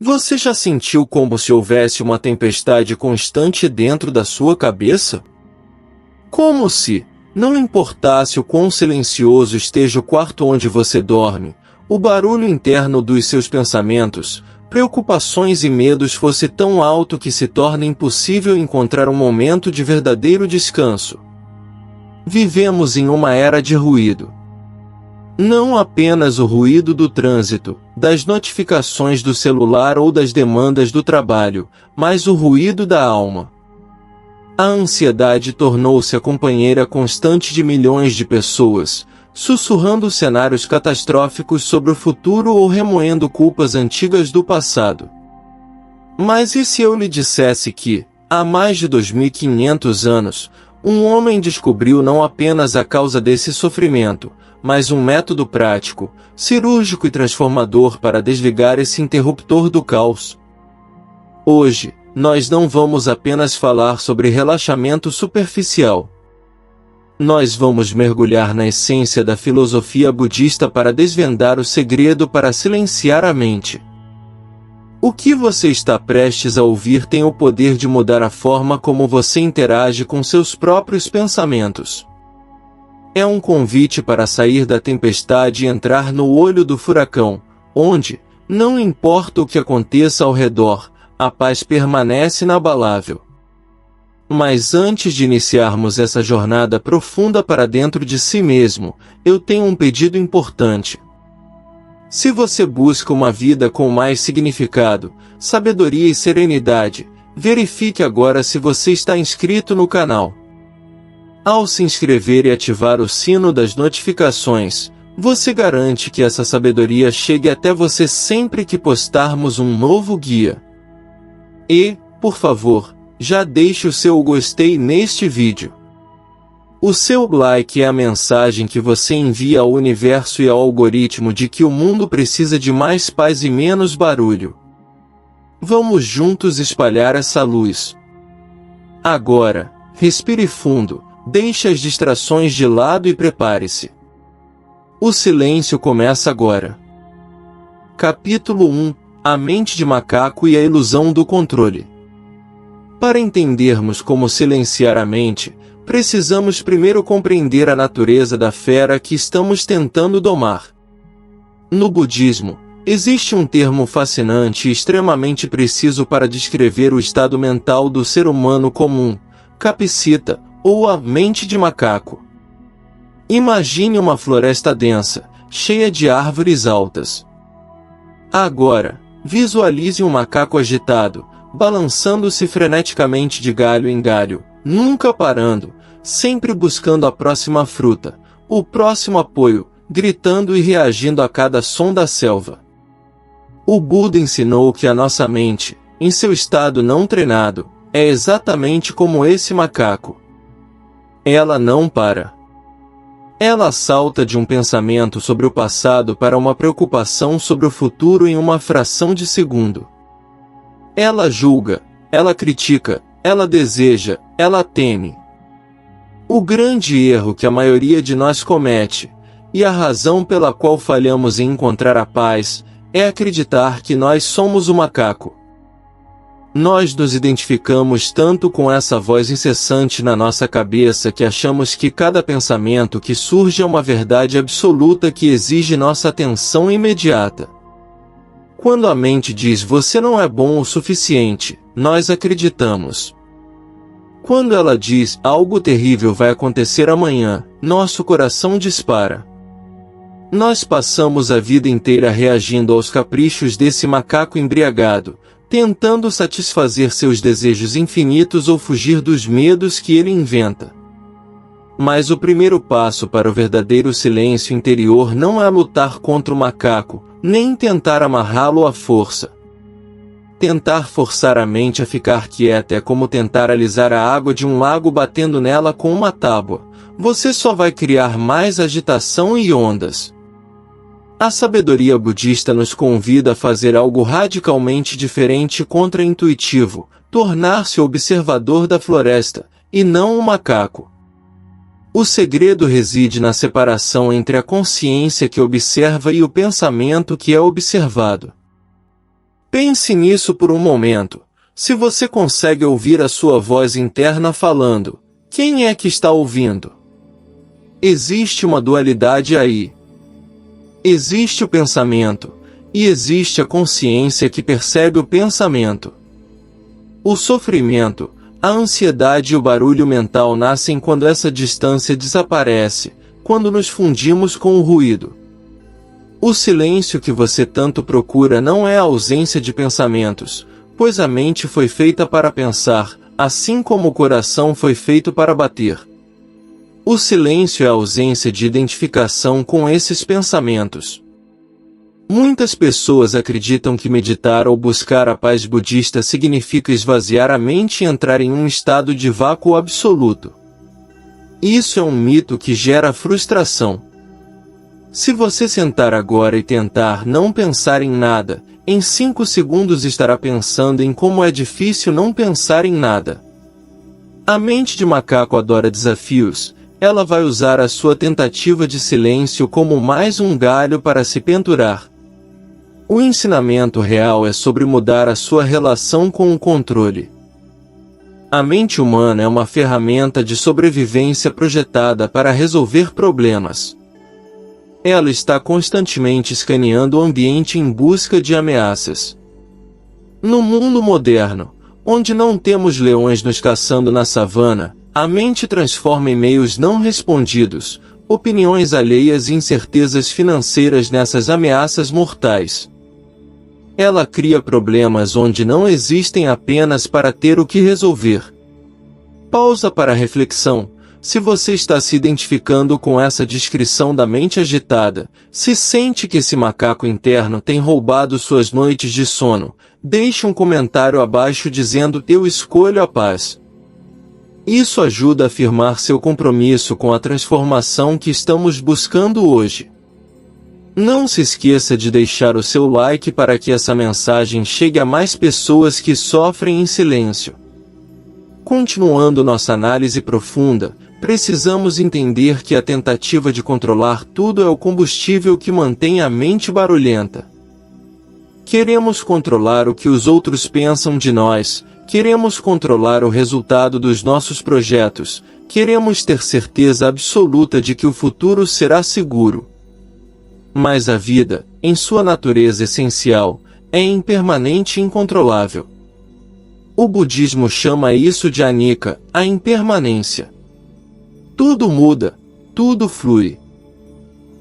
Você já sentiu como se houvesse uma tempestade constante dentro da sua cabeça? Como se, não importasse o quão silencioso esteja o quarto onde você dorme, o barulho interno dos seus pensamentos, preocupações e medos fosse tão alto que se torna impossível encontrar um momento de verdadeiro descanso. Vivemos em uma era de ruído. Não apenas o ruído do trânsito, das notificações do celular ou das demandas do trabalho, mas o ruído da alma. A ansiedade tornou-se a companheira constante de milhões de pessoas, sussurrando cenários catastróficos sobre o futuro ou remoendo culpas antigas do passado. Mas e se eu lhe dissesse que, há mais de 2500 anos, um homem descobriu não apenas a causa desse sofrimento, mas um método prático, cirúrgico e transformador para desligar esse interruptor do caos? Hoje, nós não vamos apenas falar sobre relaxamento superficial. Nós vamos mergulhar na essência da filosofia budista para desvendar o segredo para silenciar a mente. O que você está prestes a ouvir tem o poder de mudar a forma como você interage com seus próprios pensamentos. É um convite para sair da tempestade e entrar no olho do furacão, onde, não importa o que aconteça ao redor, a paz permanece inabalável. Mas antes de iniciarmos essa jornada profunda para dentro de si mesmo, eu tenho um pedido importante. Se você busca uma vida com mais significado, sabedoria e serenidade, verifique agora se você está inscrito no canal. Ao se inscrever e ativar o sino das notificações, você garante que essa sabedoria chegue até você sempre que postarmos um novo guia. E, por favor, já deixe o seu gostei neste vídeo. O seu like é a mensagem que você envia ao universo e ao algoritmo de que o mundo precisa de mais paz e menos barulho. Vamos juntos espalhar essa luz. Agora, respire fundo, deixe as distrações de lado e prepare-se. O silêncio começa agora. Capítulo 1 – A mente de macaco e a ilusão do controle. Para entendermos como silenciar a mente, precisamos primeiro compreender a natureza da fera que estamos tentando domar. No budismo, existe um termo fascinante e extremamente preciso para descrever o estado mental do ser humano comum, kapsita, ou a mente de macaco. Imagine uma floresta densa, cheia de árvores altas. Agora, visualize um macaco agitado, balançando-se freneticamente de galho em galho, nunca parando, sempre buscando a próxima fruta, o próximo apoio, gritando e reagindo a cada som da selva. O Buda ensinou que a nossa mente, em seu estado não treinado, é exatamente como esse macaco. Ela não para. Ela salta de um pensamento sobre o passado para uma preocupação sobre o futuro em uma fração de segundo. Ela julga, ela critica, ela deseja, ela teme. O grande erro que a maioria de nós comete, e a razão pela qual falhamos em encontrar a paz, é acreditar que nós somos o macaco. Nós nos identificamos tanto com essa voz incessante na nossa cabeça que achamos que cada pensamento que surge é uma verdade absoluta que exige nossa atenção imediata. Quando a mente diz você não é bom o suficiente, nós acreditamos. Quando ela diz algo terrível vai acontecer amanhã, nosso coração dispara. Nós passamos a vida inteira reagindo aos caprichos desse macaco embriagado, tentando satisfazer seus desejos infinitos ou fugir dos medos que ele inventa. Mas o primeiro passo para o verdadeiro silêncio interior não é lutar contra o macaco, nem tentar amarrá-lo à força. Tentar forçar a mente a ficar quieta é como tentar alisar a água de um lago batendo nela com uma tábua. Você só vai criar mais agitação e ondas. A sabedoria budista nos convida a fazer algo radicalmente diferente e contra-intuitivo, tornar-se o observador da floresta, e não o macaco. O segredo reside na separação entre a consciência que observa e o pensamento que é observado. Pense nisso por um momento. Se você consegue ouvir a sua voz interna falando, quem é que está ouvindo? Existe uma dualidade aí. Existe o pensamento, e existe a consciência que percebe o pensamento. O sofrimento, a ansiedade e o barulho mental nascem quando essa distância desaparece, quando nos fundimos com o ruído. O silêncio que você tanto procura não é a ausência de pensamentos, pois a mente foi feita para pensar, assim como o coração foi feito para bater. O silêncio é a ausência de identificação com esses pensamentos. Muitas pessoas acreditam que meditar ou buscar a paz budista significa esvaziar a mente e entrar em um estado de vácuo absoluto. Isso é um mito que gera frustração. Se você sentar agora e tentar não pensar em nada, em 5 segundos estará pensando em como é difícil não pensar em nada. A mente de macaco adora desafios, ela vai usar a sua tentativa de silêncio como mais um galho para se pendurar. O ensinamento real é sobre mudar a sua relação com o controle. A mente humana é uma ferramenta de sobrevivência projetada para resolver problemas. Ela está constantemente escaneando o ambiente em busca de ameaças. No mundo moderno, onde não temos leões nos caçando na savana, a mente transforma e-mails não respondidos, opiniões alheias e incertezas financeiras nessas ameaças mortais. Ela cria problemas onde não existem apenas para ter o que resolver. Pausa para reflexão. Se você está se identificando com essa descrição da mente agitada, se sente que esse macaco interno tem roubado suas noites de sono, deixe um comentário abaixo dizendo "Eu escolho a paz". Isso ajuda a afirmar seu compromisso com a transformação que estamos buscando hoje. Não se esqueça de deixar o seu like para que essa mensagem chegue a mais pessoas que sofrem em silêncio. Continuando nossa análise profunda, precisamos entender que a tentativa de controlar tudo é o combustível que mantém a mente barulhenta. Queremos controlar o que os outros pensam de nós, queremos controlar o resultado dos nossos projetos, queremos ter certeza absoluta de que o futuro será seguro. Mas a vida, em sua natureza essencial, é impermanente e incontrolável. O budismo chama isso de anicca, a impermanência. Tudo muda, tudo flui.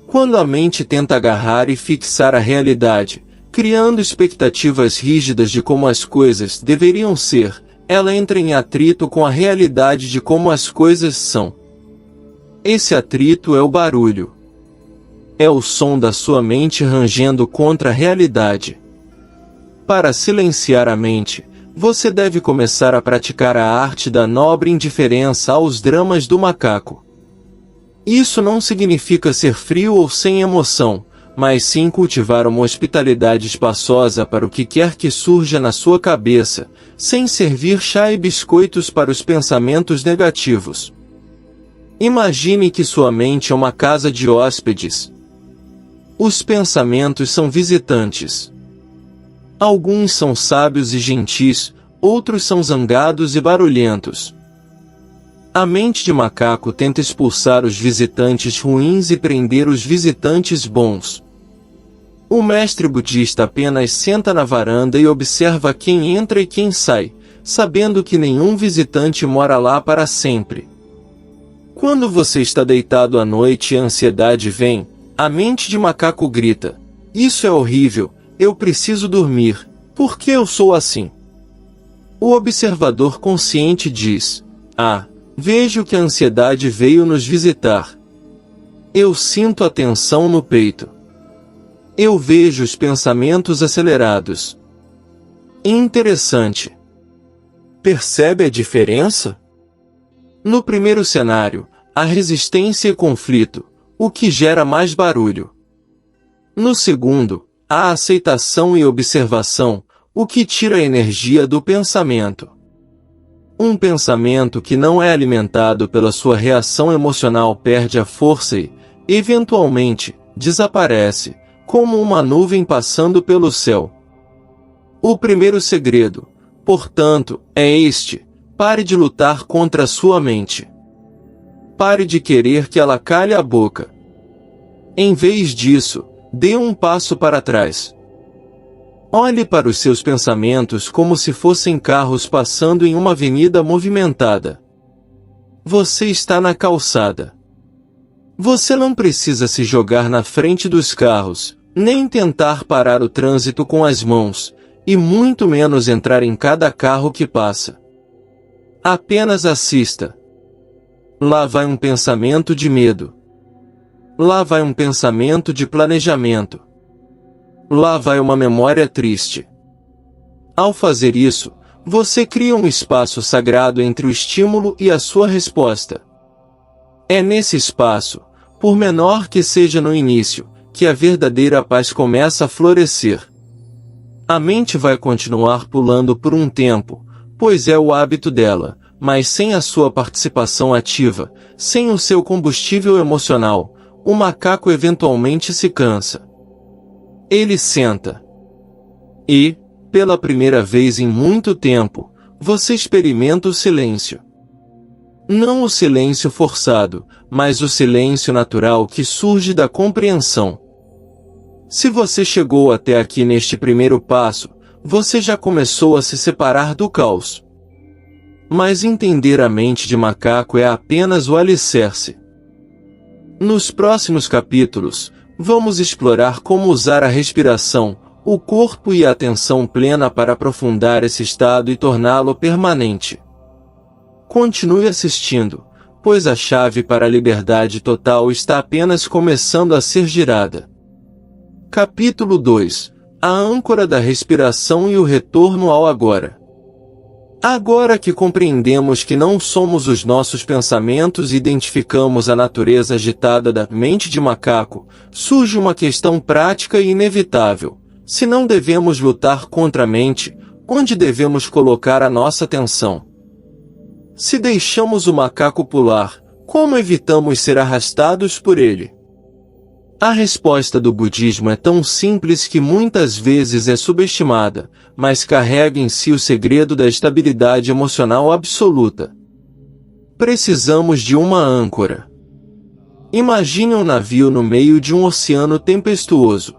Quando a mente tenta agarrar e fixar a realidade, criando expectativas rígidas de como as coisas deveriam ser, ela entra em atrito com a realidade de como as coisas são. Esse atrito é o barulho. É o som da sua mente rangendo contra a realidade. Para silenciar a mente, você deve começar a praticar a arte da nobre indiferença aos dramas do macaco. Isso não significa ser frio ou sem emoção, mas sim cultivar uma hospitalidade espaçosa para o que quer que surja na sua cabeça, sem servir chá e biscoitos para os pensamentos negativos. Imagine que sua mente é uma casa de hóspedes. Os pensamentos são visitantes. Alguns são sábios e gentis, outros são zangados e barulhentos. A mente de macaco tenta expulsar os visitantes ruins e prender os visitantes bons. O mestre budista apenas senta na varanda e observa quem entra e quem sai, sabendo que nenhum visitante mora lá para sempre. Quando você está deitado à noite e a ansiedade vem, a mente de macaco grita: "Isso é horrível, eu preciso dormir, por que eu sou assim?" O observador consciente diz: "Ah, vejo que a ansiedade veio nos visitar. Eu sinto a tensão no peito. Eu vejo os pensamentos acelerados." Interessante. Percebe a diferença? No primeiro cenário, há resistência e conflito, o que gera mais barulho. No segundo, há aceitação e observação, o que tira a energia do pensamento. Um pensamento que não é alimentado pela sua reação emocional perde a força e, eventualmente, desaparece, como uma nuvem passando pelo céu. O primeiro segredo, portanto, é este: pare de lutar contra a sua mente. Pare de querer que ela cale a boca. Em vez disso, dê um passo para trás. Olhe para os seus pensamentos como se fossem carros passando em uma avenida movimentada. Você está na calçada. Você não precisa se jogar na frente dos carros, nem tentar parar o trânsito com as mãos, e muito menos entrar em cada carro que passa. Apenas assista. Lá vai um pensamento de medo. Lá vai um pensamento de planejamento. Lá vai uma memória triste. Ao fazer isso, você cria um espaço sagrado entre o estímulo e a sua resposta. É nesse espaço, por menor que seja no início, que a verdadeira paz começa a florescer. A mente vai continuar pulando por um tempo, pois é o hábito dela, mas sem a sua participação ativa, sem o seu combustível emocional, o macaco eventualmente se cansa. Ele senta. E, pela primeira vez em muito tempo, você experimenta o silêncio. Não o silêncio forçado, mas o silêncio natural que surge da compreensão. Se você chegou até aqui neste primeiro passo, você já começou a se separar do caos. Mas entender a mente de macaco é apenas o alicerce. Nos próximos capítulos, vamos explorar como usar a respiração, o corpo e a atenção plena para aprofundar esse estado e torná-lo permanente. Continue assistindo, pois a chave para a liberdade total está apenas começando a ser girada. Capítulo 2. A âncora da respiração e o retorno ao agora. Agora que compreendemos que não somos os nossos pensamentos e identificamos a natureza agitada da mente de macaco, surge uma questão prática e inevitável. Se não devemos lutar contra a mente, onde devemos colocar a nossa atenção? Se deixamos o macaco pular, como evitamos ser arrastados por ele? A resposta do budismo é tão simples que muitas vezes é subestimada, mas carrega em si o segredo da estabilidade emocional absoluta. Precisamos de uma âncora. Imagine um navio no meio de um oceano tempestuoso.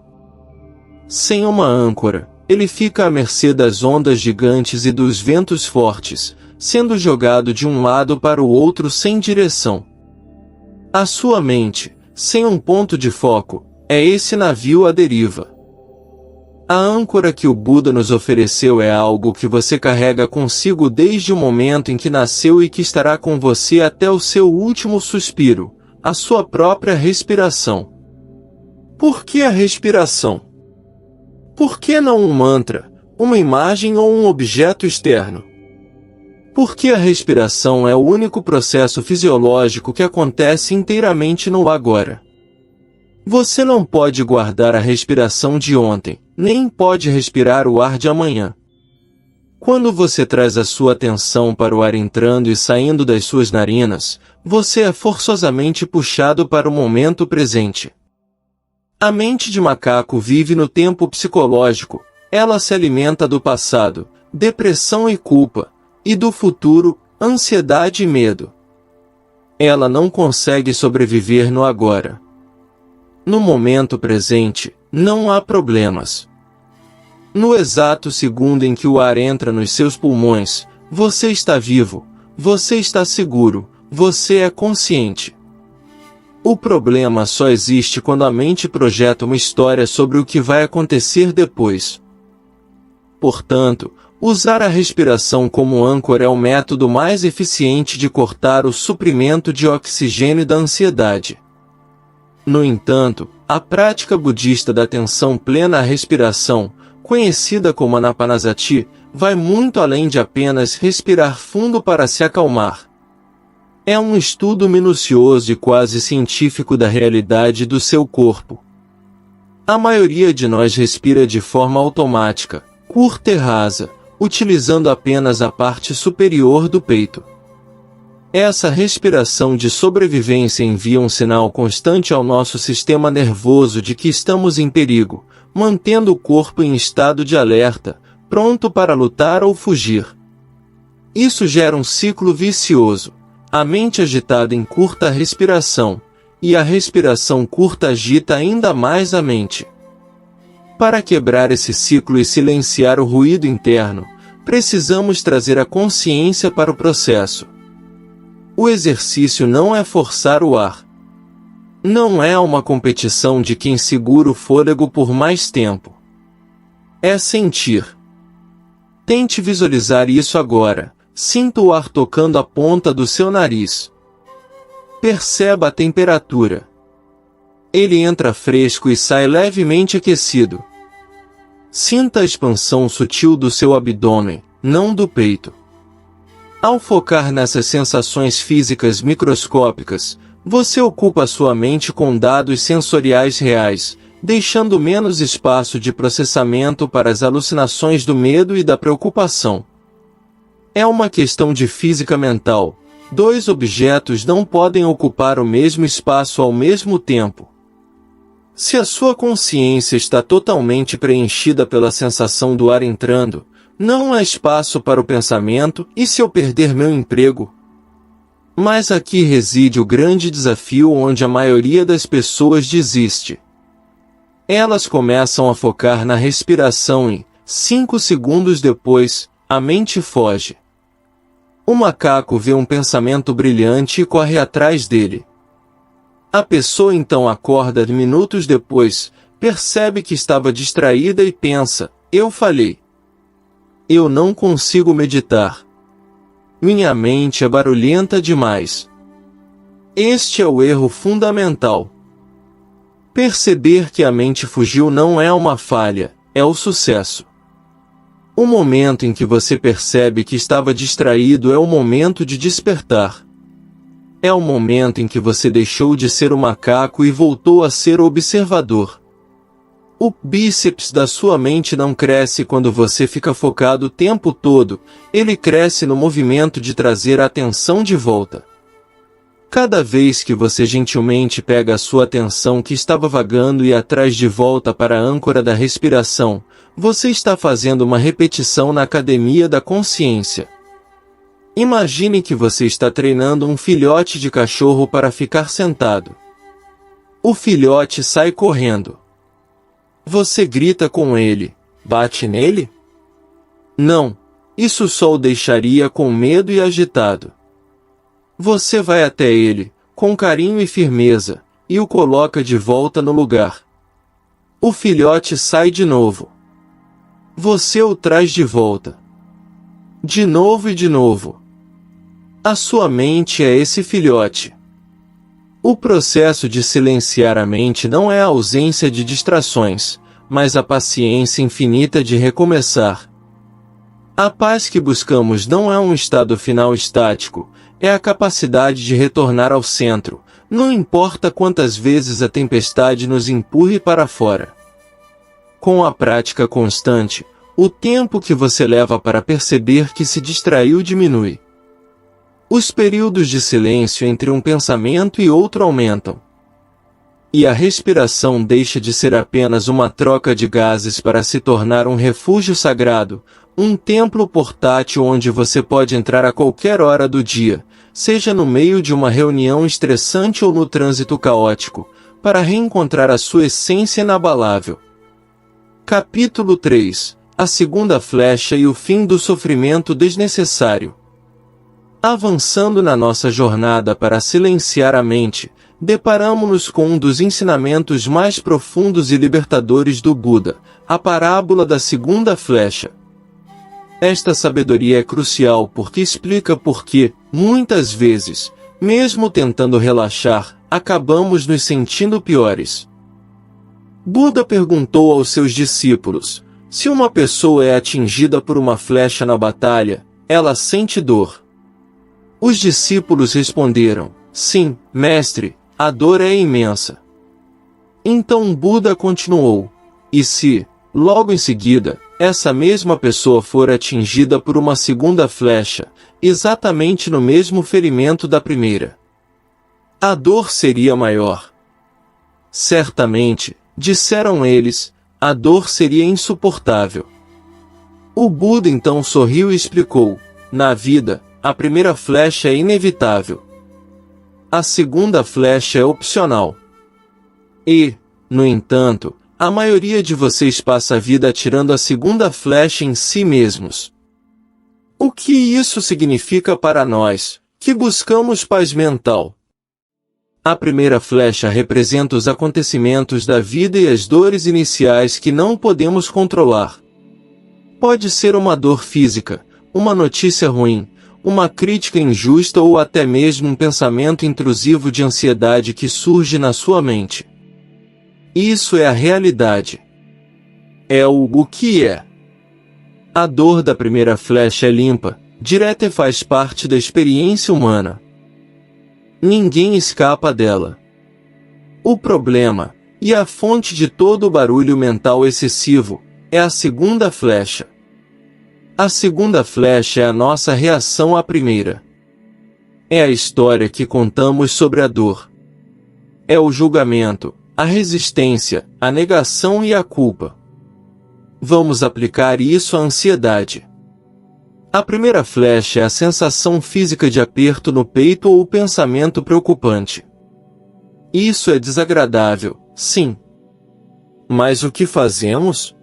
Sem uma âncora, ele fica à mercê das ondas gigantes e dos ventos fortes, sendo jogado de um lado para o outro sem direção. A sua mente, sem um ponto de foco, é esse navio à deriva. A âncora que o Buda nos ofereceu é algo que você carrega consigo desde o momento em que nasceu e que estará com você até o seu último suspiro, a sua própria respiração. Por que a respiração? Por que não um mantra, uma imagem ou um objeto externo? Porque a respiração é o único processo fisiológico que acontece inteiramente no agora. Você não pode guardar a respiração de ontem, nem pode respirar o ar de amanhã. Quando você traz a sua atenção para o ar entrando e saindo das suas narinas, você é forçosamente puxado para o momento presente. A mente de macaco vive no tempo psicológico, ela se alimenta do passado, depressão e culpa, e do futuro, ansiedade e medo. Ela não consegue sobreviver no agora. No momento presente, não há problemas. No exato segundo em que o ar entra nos seus pulmões, você está vivo, você está seguro, você é consciente. O problema só existe quando a mente projeta uma história sobre o que vai acontecer depois. Portanto, usar a respiração como âncora é o método mais eficiente de cortar o suprimento de oxigênio da ansiedade. No entanto, a prática budista da atenção plena à respiração, conhecida como Anapanasati, vai muito além de apenas respirar fundo para se acalmar. É um estudo minucioso e quase científico da realidade do seu corpo. A maioria de nós respira de forma automática, curta e rasa, utilizando apenas a parte superior do peito. Essa respiração de sobrevivência envia um sinal constante ao nosso sistema nervoso de que estamos em perigo, mantendo o corpo em estado de alerta, pronto para lutar ou fugir. Isso gera um ciclo vicioso. A mente agitada encurta a respiração, e a respiração curta agita ainda mais a mente. Para quebrar esse ciclo e silenciar o ruído interno, precisamos trazer a consciência para o processo. O exercício não é forçar o ar. Não é uma competição de quem segura o fôlego por mais tempo. É sentir. Tente visualizar isso agora. Sinta o ar tocando a ponta do seu nariz. Perceba a temperatura. Ele entra fresco e sai levemente aquecido. Sinta a expansão sutil do seu abdômen, não do peito. Ao focar nessas sensações físicas microscópicas, você ocupa sua mente com dados sensoriais reais, deixando menos espaço de processamento para as alucinações do medo e da preocupação. É uma questão de física mental. Dois objetos não podem ocupar o mesmo espaço ao mesmo tempo. Se a sua consciência está totalmente preenchida pela sensação do ar entrando, não há espaço para o pensamento: e se eu perder meu emprego? Mas aqui reside o grande desafio onde a maioria das pessoas desiste. Elas começam a focar na respiração e, 5 segundos depois, a mente foge. O macaco vê um pensamento brilhante e corre atrás dele. A pessoa então acorda minutos depois, percebe que estava distraída e pensa: eu falhei. Eu não consigo meditar. Minha mente é barulhenta demais. Este é o erro fundamental. Perceber que a mente fugiu não é uma falha, é o sucesso. O momento em que você percebe que estava distraído é o momento de despertar. É o momento em que você deixou de ser o macaco e voltou a ser o observador. O bíceps da sua mente não cresce quando você fica focado o tempo todo, ele cresce no movimento de trazer a atenção de volta. Cada vez que você gentilmente pega a sua atenção que estava vagando e a traz de volta para a âncora da respiração, você está fazendo uma repetição na academia da consciência. Imagine que você está treinando um filhote de cachorro para ficar sentado. O filhote sai correndo. Você grita com ele, bate nele? Não, isso só o deixaria com medo e agitado. Você vai até ele, com carinho e firmeza, e o coloca de volta no lugar. O filhote sai de novo. Você o traz de volta. De novo e de novo. A sua mente é esse filhote. O processo de silenciar a mente não é a ausência de distrações, mas a paciência infinita de recomeçar. A paz que buscamos não é um estado final estático, é a capacidade de retornar ao centro, não importa quantas vezes a tempestade nos empurre para fora. Com a prática constante, o tempo que você leva para perceber que se distraiu diminui. Os períodos de silêncio entre um pensamento e outro aumentam. E a respiração deixa de ser apenas uma troca de gases para se tornar um refúgio sagrado, um templo portátil onde você pode entrar a qualquer hora do dia, seja no meio de uma reunião estressante ou no trânsito caótico, para reencontrar a sua essência inabalável. Capítulo 3: A segunda flecha e o fim do sofrimento desnecessário. Avançando na nossa jornada para silenciar a mente, deparamo-nos com um dos ensinamentos mais profundos e libertadores do Buda, a parábola da segunda flecha. Esta sabedoria é crucial porque explica por que, muitas vezes, mesmo tentando relaxar, acabamos nos sentindo piores. Buda perguntou aos seus discípulos: se uma pessoa é atingida por uma flecha na batalha, ela sente dor? Os discípulos responderam: sim, mestre, a dor é imensa. Então Buda continuou: e se, logo em seguida, essa mesma pessoa for atingida por uma segunda flecha, exatamente no mesmo ferimento da primeira? A dor seria maior. Certamente, disseram eles, a dor seria insuportável. O Buda então sorriu e explicou: na vida, a primeira flecha é inevitável. A segunda flecha é opcional. E, no entanto, a maioria de vocês passa a vida atirando a segunda flecha em si mesmos. O que isso significa para nós, que buscamos paz mental? A primeira flecha representa os acontecimentos da vida e as dores iniciais que não podemos controlar. Pode ser uma dor física, uma notícia ruim, uma crítica injusta ou até mesmo um pensamento intrusivo de ansiedade que surge na sua mente. Isso é a realidade. É o que é. A dor da primeira flecha é limpa, direta e faz parte da experiência humana. Ninguém escapa dela. O problema, e a fonte de todo o barulho mental excessivo, é a segunda flecha. A segunda flecha é a nossa reação à primeira. É a história que contamos sobre a dor. É o julgamento, a resistência, a negação e a culpa. Vamos aplicar isso à ansiedade. A primeira flecha é a sensação física de aperto no peito ou o pensamento preocupante. Isso é desagradável, sim. Mas o que fazemos?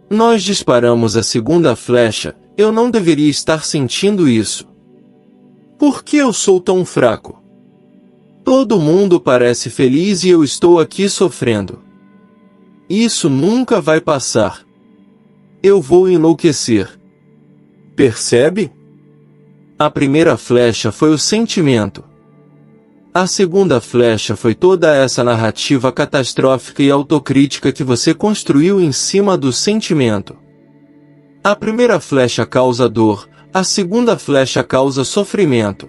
Nós disparamos a segunda flecha. Eu não deveria estar sentindo isso. Por que eu sou tão fraco? Todo mundo parece feliz e eu estou aqui sofrendo. Isso nunca vai passar. Eu vou enlouquecer. Percebe? A primeira flecha foi o sentimento. A segunda flecha foi toda essa narrativa catastrófica e autocrítica que você construiu em cima do sentimento. A primeira flecha causa dor, a segunda flecha causa sofrimento.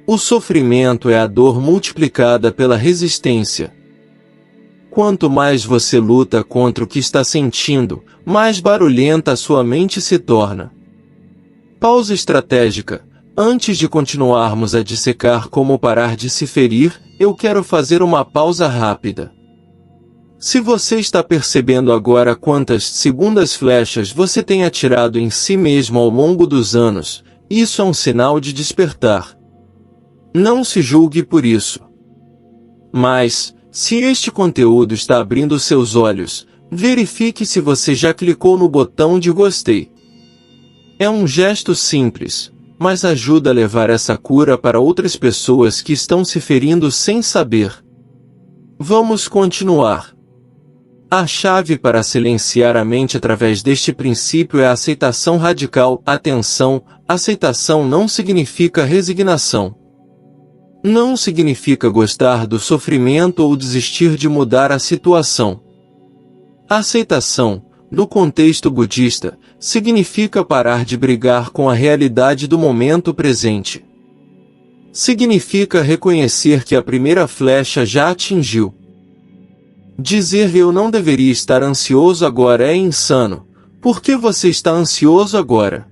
O sofrimento é a dor multiplicada pela resistência. Quanto mais você luta contra o que está sentindo, mais barulhenta a sua mente se torna. Pausa estratégica. Antes de continuarmos a dissecar como parar de se ferir, eu quero fazer uma pausa rápida. Se você está percebendo agora quantas segundas flechas você tem atirado em si mesmo ao longo dos anos, isso é um sinal de despertar. Não se julgue por isso. Mas, se este conteúdo está abrindo seus olhos, verifique se você já clicou no botão de gostei. É um gesto simples, mas ajuda a levar essa cura para outras pessoas que estão se ferindo sem saber. Vamos continuar. A chave para silenciar a mente através deste princípio é a aceitação radical. Atenção, aceitação não significa resignação. Não significa gostar do sofrimento ou desistir de mudar a situação. Aceitação, no contexto budista, significa parar de brigar com a realidade do momento presente. Significa reconhecer que a primeira flecha já atingiu. Dizer eu não deveria estar ansioso agora é insano. Por que você está ansioso agora?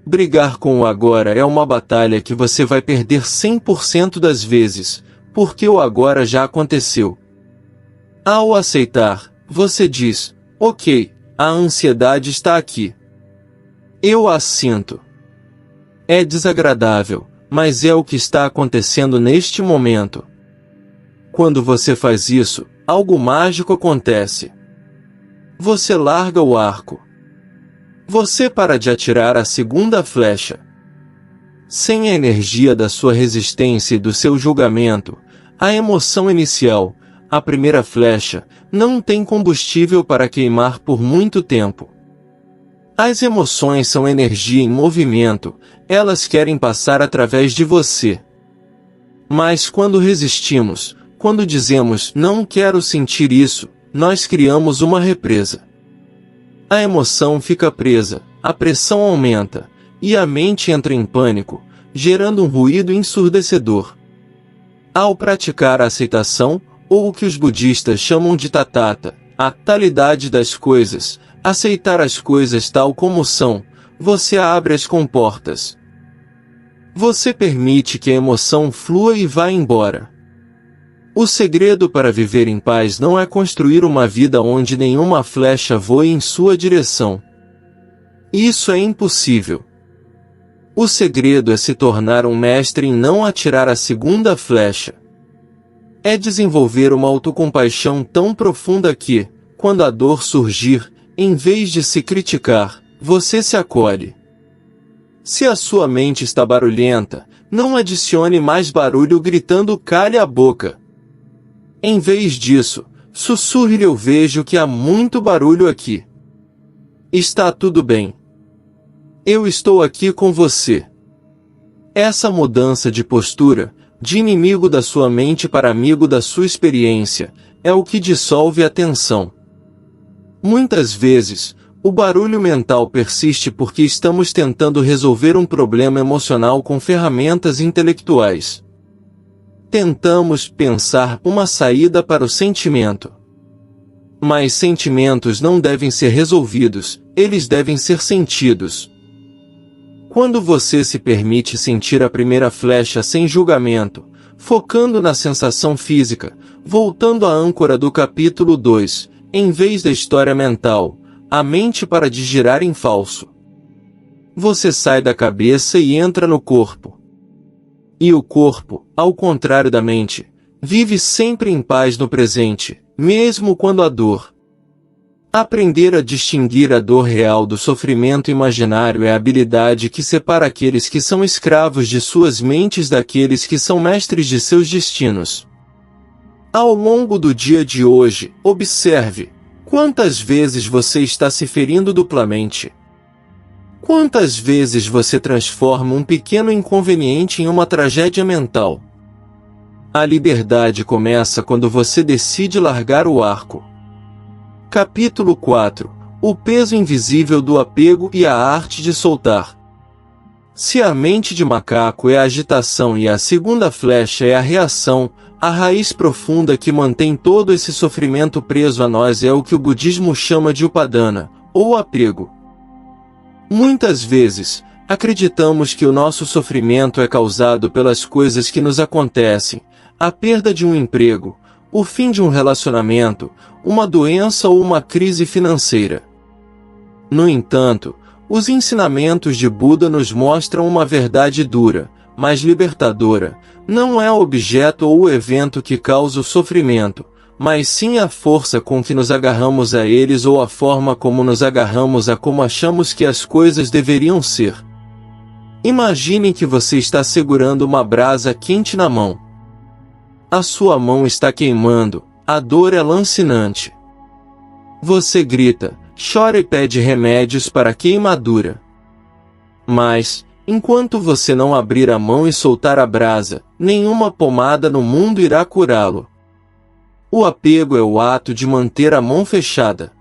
Brigar com o agora é uma batalha que você vai perder 100% das vezes, porque o agora já aconteceu. Ao aceitar, você diz, ok, a ansiedade está aqui. Eu a sinto. É desagradável, mas é o que está acontecendo neste momento. Quando você faz isso, algo mágico acontece. Você larga o arco. Você para de atirar a segunda flecha. Sem a energia da sua resistência e do seu julgamento, a emoção inicial, a primeira flecha, não tem combustível para queimar por muito tempo. As emoções são energia em movimento, elas querem passar através de você. Mas quando resistimos, quando dizemos não quero sentir isso, nós criamos uma represa. A emoção fica presa, a pressão aumenta, e a mente entra em pânico, gerando um ruído ensurdecedor. Ao praticar a aceitação, ou o que os budistas chamam de tathata, a totalidade das coisas, aceitar as coisas tal como são, você abre as comportas. Você permite que a emoção flua e vá embora. O segredo para viver em paz não é construir uma vida onde nenhuma flecha voe em sua direção. Isso é impossível. O segredo é se tornar um mestre em não atirar a segunda flecha. É desenvolver uma autocompaixão tão profunda que, quando a dor surgir, em vez de se criticar, você se acolhe. Se a sua mente está barulhenta, não adicione mais barulho gritando "cale a boca". Em vez disso, sussurre: "Eu vejo que há muito barulho aqui. Está tudo bem. Eu estou aqui com você". Essa mudança de postura, de inimigo da sua mente para amigo da sua experiência, é o que dissolve a tensão. Muitas vezes, o barulho mental persiste porque estamos tentando resolver um problema emocional com ferramentas intelectuais. Tentamos pensar uma saída para o sentimento. Mas sentimentos não devem ser resolvidos, eles devem ser sentidos. Quando você se permite sentir a primeira flecha sem julgamento, focando na sensação física, voltando à âncora do capítulo 2, em vez da história mental, a mente para de girar em falso. Você sai da cabeça e entra no corpo. E o corpo, ao contrário da mente, vive sempre em paz no presente, mesmo quando a dor. Aprender a distinguir a dor real do sofrimento imaginário é a habilidade que separa aqueles que são escravos de suas mentes daqueles que são mestres de seus destinos. Ao longo do dia de hoje, observe quantas vezes você está se ferindo duplamente. Quantas vezes você transforma um pequeno inconveniente em uma tragédia mental. A liberdade começa quando você decide largar o arco. Capítulo 4. O peso invisível do apego e a arte de soltar. Se a mente de macaco é a agitação e a segunda flecha é a reação, a raiz profunda que mantém todo esse sofrimento preso a nós é o que o budismo chama de upadana, ou apego. Muitas vezes, acreditamos que o nosso sofrimento é causado pelas coisas que nos acontecem, a perda de um emprego, o fim de um relacionamento, uma doença ou uma crise financeira. No entanto, os ensinamentos de Buda nos mostram uma verdade dura, mas libertadora: não é o objeto ou o evento que causa o sofrimento, mas sim a força com que nos agarramos a eles ou a forma como nos agarramos a como achamos que as coisas deveriam ser. Imagine que você está segurando uma brasa quente na mão. A sua mão está queimando, a dor é lancinante. Você grita, chora e pede remédios para a queimadura. Mas, enquanto você não abrir a mão e soltar a brasa, nenhuma pomada no mundo irá curá-lo. O apego é o ato de manter a mão fechada.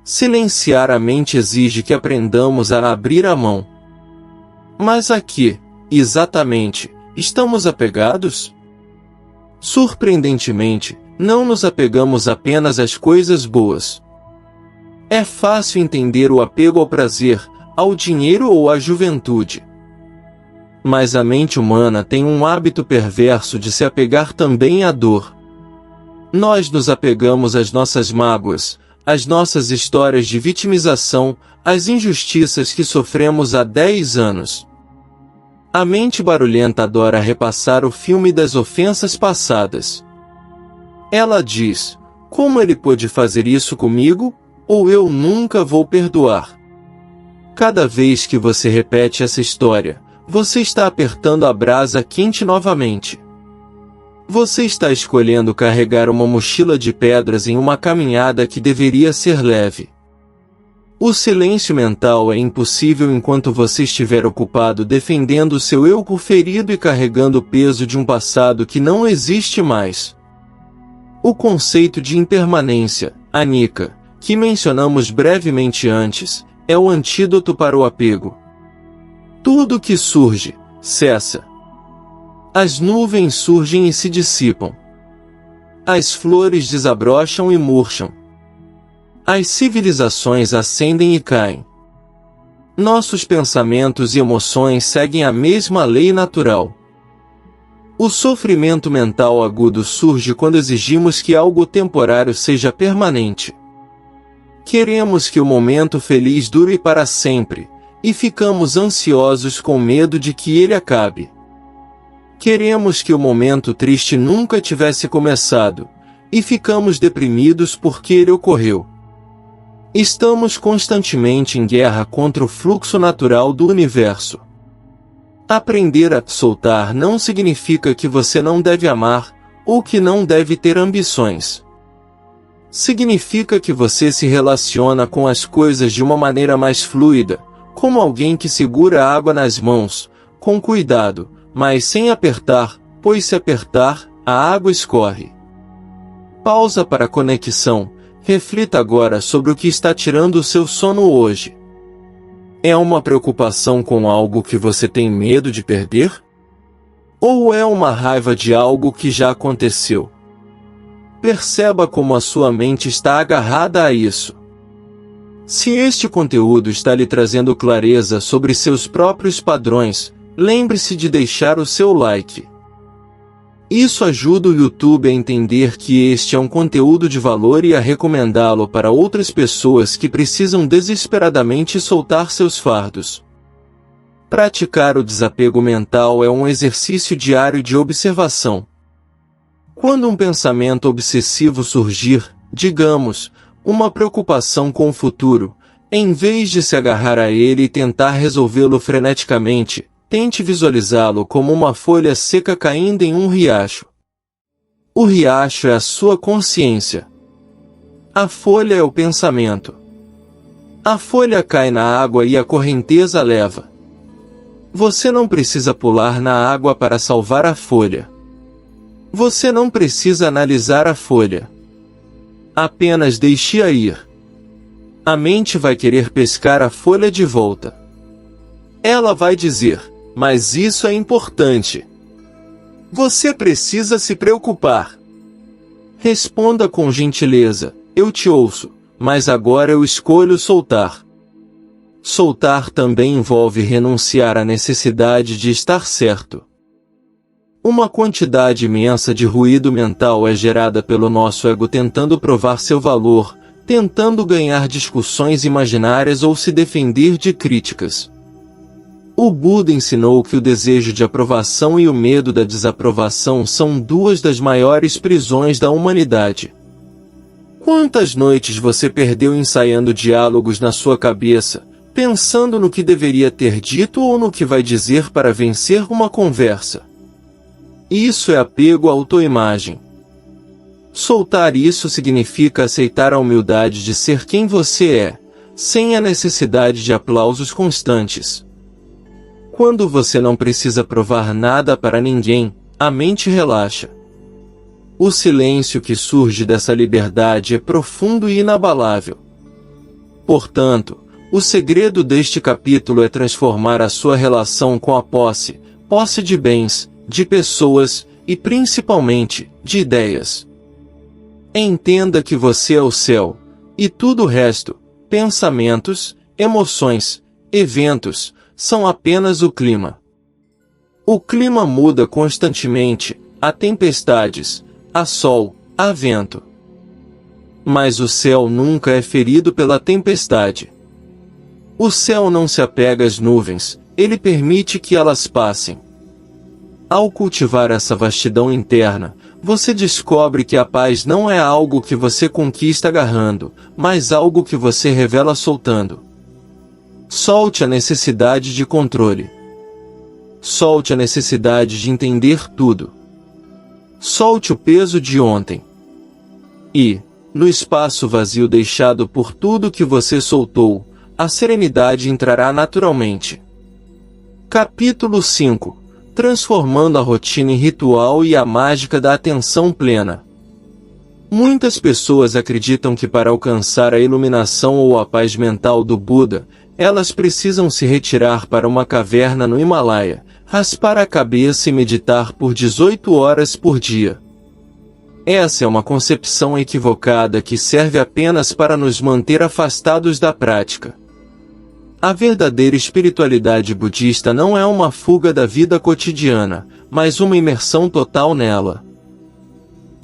Silenciar a mente exige que aprendamos a abrir a mão. Mas aqui, exatamente, estamos apegados? Surpreendentemente, não nos apegamos apenas às coisas boas. É fácil entender o apego ao prazer, ao dinheiro ou à juventude. Mas a mente humana tem um hábito perverso de se apegar também à dor. Nós nos apegamos às nossas mágoas, às nossas histórias de vitimização, às injustiças que sofremos há 10 anos. A mente barulhenta adora repassar o filme das ofensas passadas. Ela diz: como ele pôde fazer isso comigo? Ou eu nunca vou perdoar. Cada vez que você repete essa história, você está apertando a brasa quente novamente. Você está escolhendo carregar uma mochila de pedras em uma caminhada que deveria ser leve. O silêncio mental é impossível enquanto você estiver ocupado defendendo seu eu ferido e carregando o peso de um passado que não existe mais. O conceito de impermanência, anicca, que mencionamos brevemente antes, é o antídoto para o apego. Tudo que surge, cessa. As nuvens surgem e se dissipam. As flores desabrocham e murcham. As civilizações ascendem e caem. Nossos pensamentos e emoções seguem a mesma lei natural. O sofrimento mental agudo surge quando exigimos que algo temporário seja permanente. Queremos que o momento feliz dure para sempre, e ficamos ansiosos com medo de que ele acabe. Queremos que o momento triste nunca tivesse começado, e ficamos deprimidos porque ele ocorreu. Estamos constantemente em guerra contra o fluxo natural do universo. Aprender a soltar não significa que você não deve amar, ou que não deve ter ambições. Significa que você se relaciona com as coisas de uma maneira mais fluida, como alguém que segura a água nas mãos, com cuidado, mas sem apertar, pois se apertar, a água escorre. Pausa para a conexão. Reflita agora sobre o que está tirando o seu sono hoje. É uma preocupação com algo que você tem medo de perder? Ou é uma raiva de algo que já aconteceu? Perceba como a sua mente está agarrada a isso. Se este conteúdo está lhe trazendo clareza sobre seus próprios padrões, lembre-se de deixar o seu like. Isso ajuda o YouTube a entender que este é um conteúdo de valor e a recomendá-lo para outras pessoas que precisam desesperadamente soltar seus fardos. Praticar o desapego mental é um exercício diário de observação. Quando um pensamento obsessivo surgir, digamos, uma preocupação com o futuro, em vez de se agarrar a ele e tentar resolvê-lo freneticamente, tente visualizá-lo como uma folha seca caindo em um riacho. O riacho é a sua consciência. A folha é o pensamento. A folha cai na água e a correnteza leva. Você não precisa pular na água para salvar a folha. Você não precisa analisar a folha. Apenas deixe-a ir. A mente vai querer pescar a folha de volta. Ela vai dizer: mas isso é importante. Você precisa se preocupar. Responda com gentileza: eu te ouço, mas agora eu escolho soltar. Soltar também envolve renunciar à necessidade de estar certo. Uma quantidade imensa de ruído mental é gerada pelo nosso ego tentando provar seu valor, tentando ganhar discussões imaginárias ou se defender de críticas. O Buda ensinou que o desejo de aprovação e o medo da desaprovação são duas das maiores prisões da humanidade. Quantas noites você perdeu ensaiando diálogos na sua cabeça, pensando no que deveria ter dito ou no que vai dizer para vencer uma conversa? Isso é apego à autoimagem. Soltar isso significa aceitar a humildade de ser quem você é, sem a necessidade de aplausos constantes. Quando você não precisa provar nada para ninguém, a mente relaxa. O silêncio que surge dessa liberdade é profundo e inabalável. Portanto, o segredo deste capítulo é transformar a sua relação com a posse de bens, de pessoas e principalmente de ideias. Entenda que você é o céu, e tudo o resto, pensamentos, emoções, eventos, são apenas o clima. O clima muda constantemente, há tempestades, há sol, há vento. Mas o céu nunca é ferido pela tempestade. O céu não se apega às nuvens, ele permite que elas passem. Ao cultivar essa vastidão interna, você descobre que a paz não é algo que você conquista agarrando, mas algo que você revela soltando. Solte a necessidade de controle. Solte a necessidade de entender tudo. Solte o peso de ontem. E, no espaço vazio deixado por tudo que você soltou, a serenidade entrará naturalmente. Capítulo 5. Transformando a rotina em ritual e a mágica da atenção plena. Muitas pessoas acreditam que para alcançar a iluminação ou a paz mental do Buda, elas precisam se retirar para uma caverna no Himalaia, raspar a cabeça e meditar por 18 horas por dia. Essa é uma concepção equivocada que serve apenas para nos manter afastados da prática. A verdadeira espiritualidade budista não é uma fuga da vida cotidiana, mas uma imersão total nela.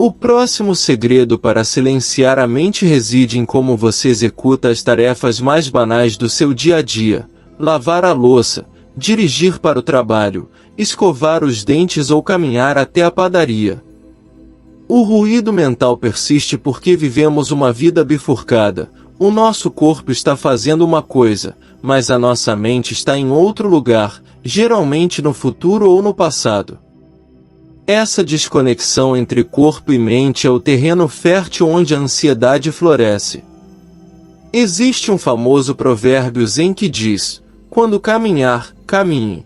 O próximo segredo para silenciar a mente reside em como você executa as tarefas mais banais do seu dia a dia: lavar a louça, dirigir para o trabalho, escovar os dentes ou caminhar até a padaria. O ruído mental persiste porque vivemos uma vida bifurcada. O nosso corpo está fazendo uma coisa, mas a nossa mente está em outro lugar, geralmente no futuro ou no passado. Essa desconexão entre corpo e mente é o terreno fértil onde a ansiedade floresce. Existe um famoso provérbio zen que diz: quando caminhar, caminhe.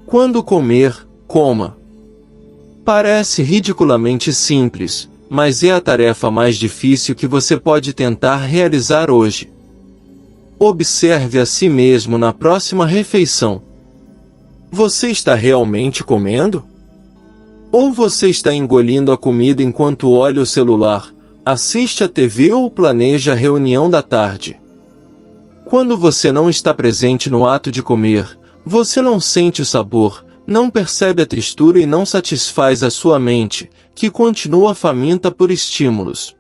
Quando comer, coma. Parece ridiculamente simples, mas é a tarefa mais difícil que você pode tentar realizar hoje. Observe a si mesmo na próxima refeição. Você está realmente comendo? Ou você está engolindo a comida enquanto olha o celular, assiste a TV ou planeja a reunião da tarde? Quando você não está presente no ato de comer, você não sente o sabor, não percebe a textura e não satisfaz a sua mente, que continua faminta por estímulos.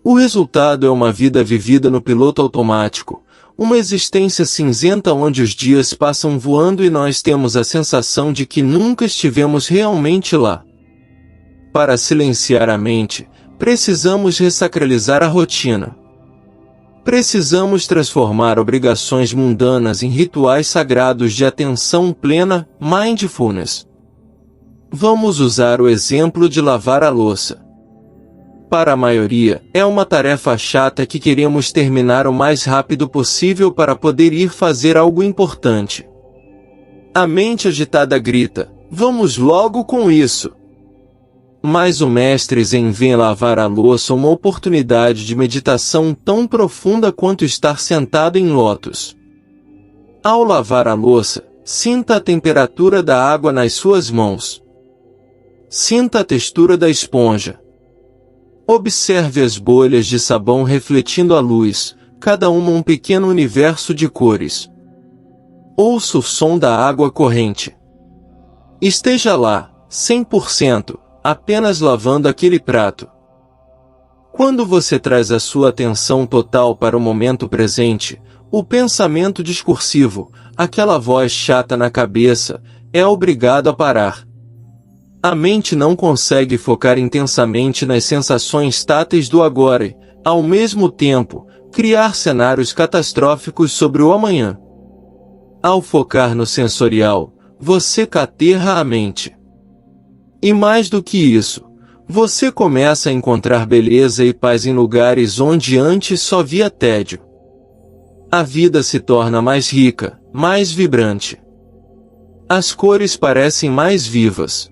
O resultado é uma vida vivida no piloto automático, uma existência cinzenta onde os dias passam voando e nós temos a sensação de que nunca estivemos realmente lá. Para silenciar a mente, precisamos ressacralizar a rotina. Precisamos transformar obrigações mundanas em rituais sagrados de atenção plena, mindfulness. Vamos usar o exemplo de lavar a louça. Para a maioria, é uma tarefa chata que queremos terminar o mais rápido possível para poder ir fazer algo importante. A mente agitada grita: vamos logo com isso! Mas o mestre Zen vê em lavar a louça uma oportunidade de meditação tão profunda quanto estar sentado em lótus. Ao lavar a louça, sinta a temperatura da água nas suas mãos. Sinta a textura da esponja. Observe as bolhas de sabão refletindo a luz, cada uma um pequeno universo de cores. Ouça o som da água corrente. Esteja lá, 100%. Apenas lavando aquele prato. Quando você traz a sua atenção total para o momento presente, o pensamento discursivo, aquela voz chata na cabeça, é obrigado a parar. A mente não consegue focar intensamente nas sensações táteis do agora e, ao mesmo tempo, criar cenários catastróficos sobre o amanhã. Ao focar no sensorial, você caterra a mente. E mais do que isso, você começa a encontrar beleza e paz em lugares onde antes só via tédio. A vida se torna mais rica, mais vibrante. As cores parecem mais vivas.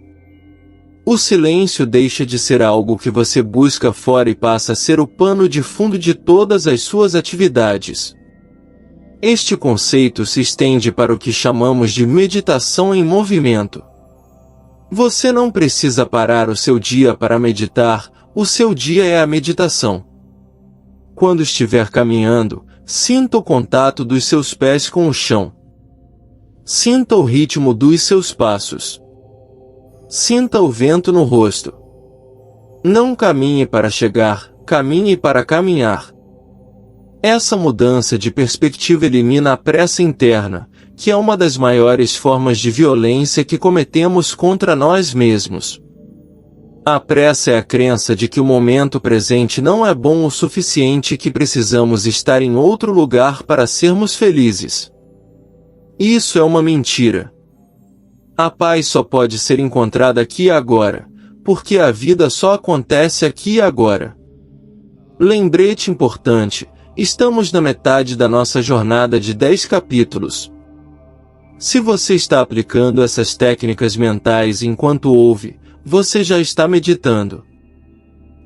O silêncio deixa de ser algo que você busca fora e passa a ser o pano de fundo de todas as suas atividades. Este conceito se estende para o que chamamos de meditação em movimento. Você não precisa parar o seu dia para meditar, o seu dia é a meditação. Quando estiver caminhando, sinta o contato dos seus pés com o chão. Sinta o ritmo dos seus passos. Sinta o vento no rosto. Não caminhe para chegar, caminhe para caminhar. Essa mudança de perspectiva elimina a pressa interna, que é uma das maiores formas de violência que cometemos contra nós mesmos. A pressa é a crença de que o momento presente não é bom o suficiente e que precisamos estar em outro lugar para sermos felizes. Isso é uma mentira. A paz só pode ser encontrada aqui e agora, porque a vida só acontece aqui e agora. Lembrete importante: estamos na metade da nossa jornada de 10 capítulos. Se você está aplicando essas técnicas mentais enquanto ouve, você já está meditando.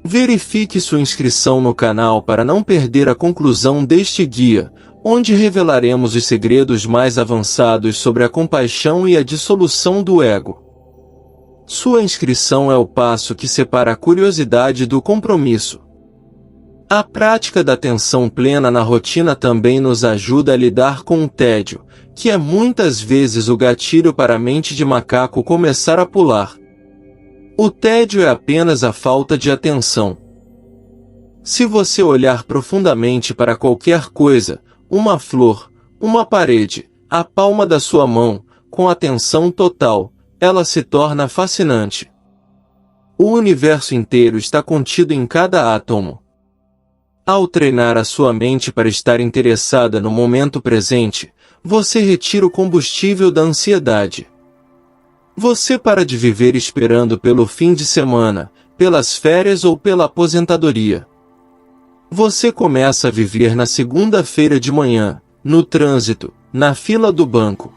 Verifique sua inscrição no canal para não perder a conclusão deste guia, onde revelaremos os segredos mais avançados sobre a compaixão e a dissolução do ego. Sua inscrição é o passo que separa a curiosidade do compromisso. A prática da atenção plena na rotina também nos ajuda a lidar com o tédio, que é muitas vezes o gatilho para a mente de macaco começar a pular. O tédio é apenas a falta de atenção. Se você olhar profundamente para qualquer coisa, uma flor, uma parede, a palma da sua mão, com atenção total, ela se torna fascinante. O universo inteiro está contido em cada átomo. Ao treinar a sua mente para estar interessada no momento presente, você retira o combustível da ansiedade. Você para de viver esperando pelo fim de semana, pelas férias ou pela aposentadoria. Você começa a viver na segunda-feira de manhã, no trânsito, na fila do banco.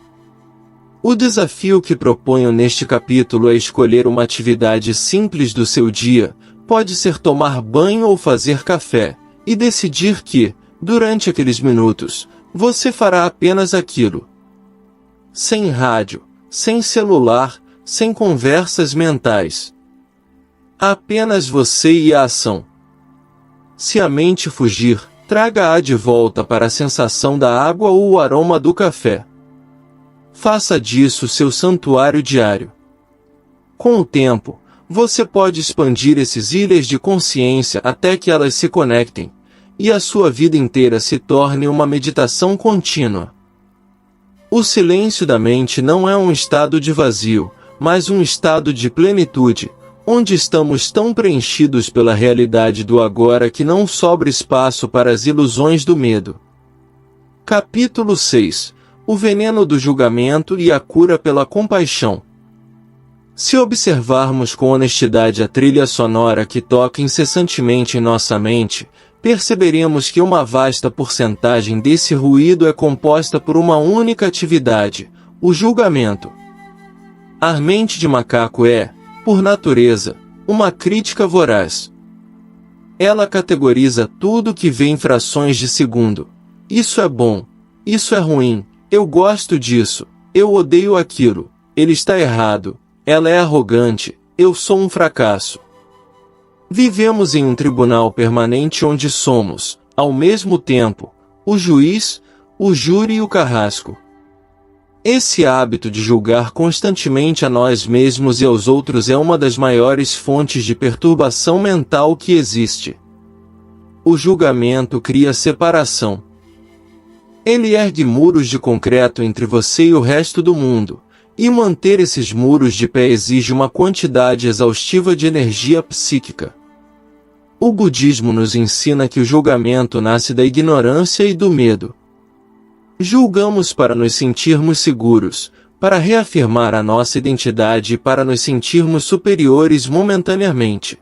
O desafio que proponho neste capítulo é escolher uma atividade simples do seu dia, pode ser tomar banho ou fazer café, e decidir que, durante aqueles minutos, você fará apenas aquilo. Sem rádio, sem celular, sem conversas mentais. Apenas você e a ação. Se a mente fugir, traga-a de volta para a sensação da água ou o aroma do café. Faça disso seu santuário diário. Com o tempo, você pode expandir esses ilhas de consciência até que elas se conectem, e a sua vida inteira se torne uma meditação contínua. O silêncio da mente não é um estado de vazio, mas um estado de plenitude, onde estamos tão preenchidos pela realidade do agora que não sobra espaço para as ilusões do medo. Capítulo 6. O veneno do julgamento e a cura pela compaixão. Se observarmos com honestidade a trilha sonora que toca incessantemente em nossa mente, perceberemos que uma vasta porcentagem desse ruído é composta por uma única atividade, o julgamento. A mente de macaco é, por natureza, uma crítica voraz. Ela categoriza tudo que vê em frações de segundo. Isso é bom, isso é ruim, eu gosto disso, eu odeio aquilo, ele está errado, ela é arrogante, eu sou um fracasso. Vivemos em um tribunal permanente onde somos, ao mesmo tempo, o juiz, o júri e o carrasco. Esse hábito de julgar constantemente a nós mesmos e aos outros é uma das maiores fontes de perturbação mental que existe. O julgamento cria separação. Ele ergue muros de concreto entre você e o resto do mundo, e manter esses muros de pé exige uma quantidade exaustiva de energia psíquica. O budismo nos ensina que o julgamento nasce da ignorância e do medo. Julgamos para nos sentirmos seguros, para reafirmar a nossa identidade e para nos sentirmos superiores momentaneamente.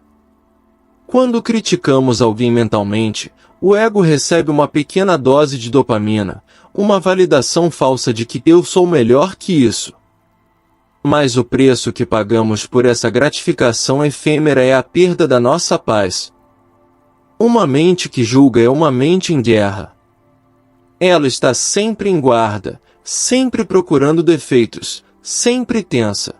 Quando criticamos alguém mentalmente, o ego recebe uma pequena dose de dopamina, uma validação falsa de que eu sou melhor que isso. Mas o preço que pagamos por essa gratificação efêmera é a perda da nossa paz. Uma mente que julga é uma mente em guerra. Ela está sempre em guarda, sempre procurando defeitos, sempre tensa.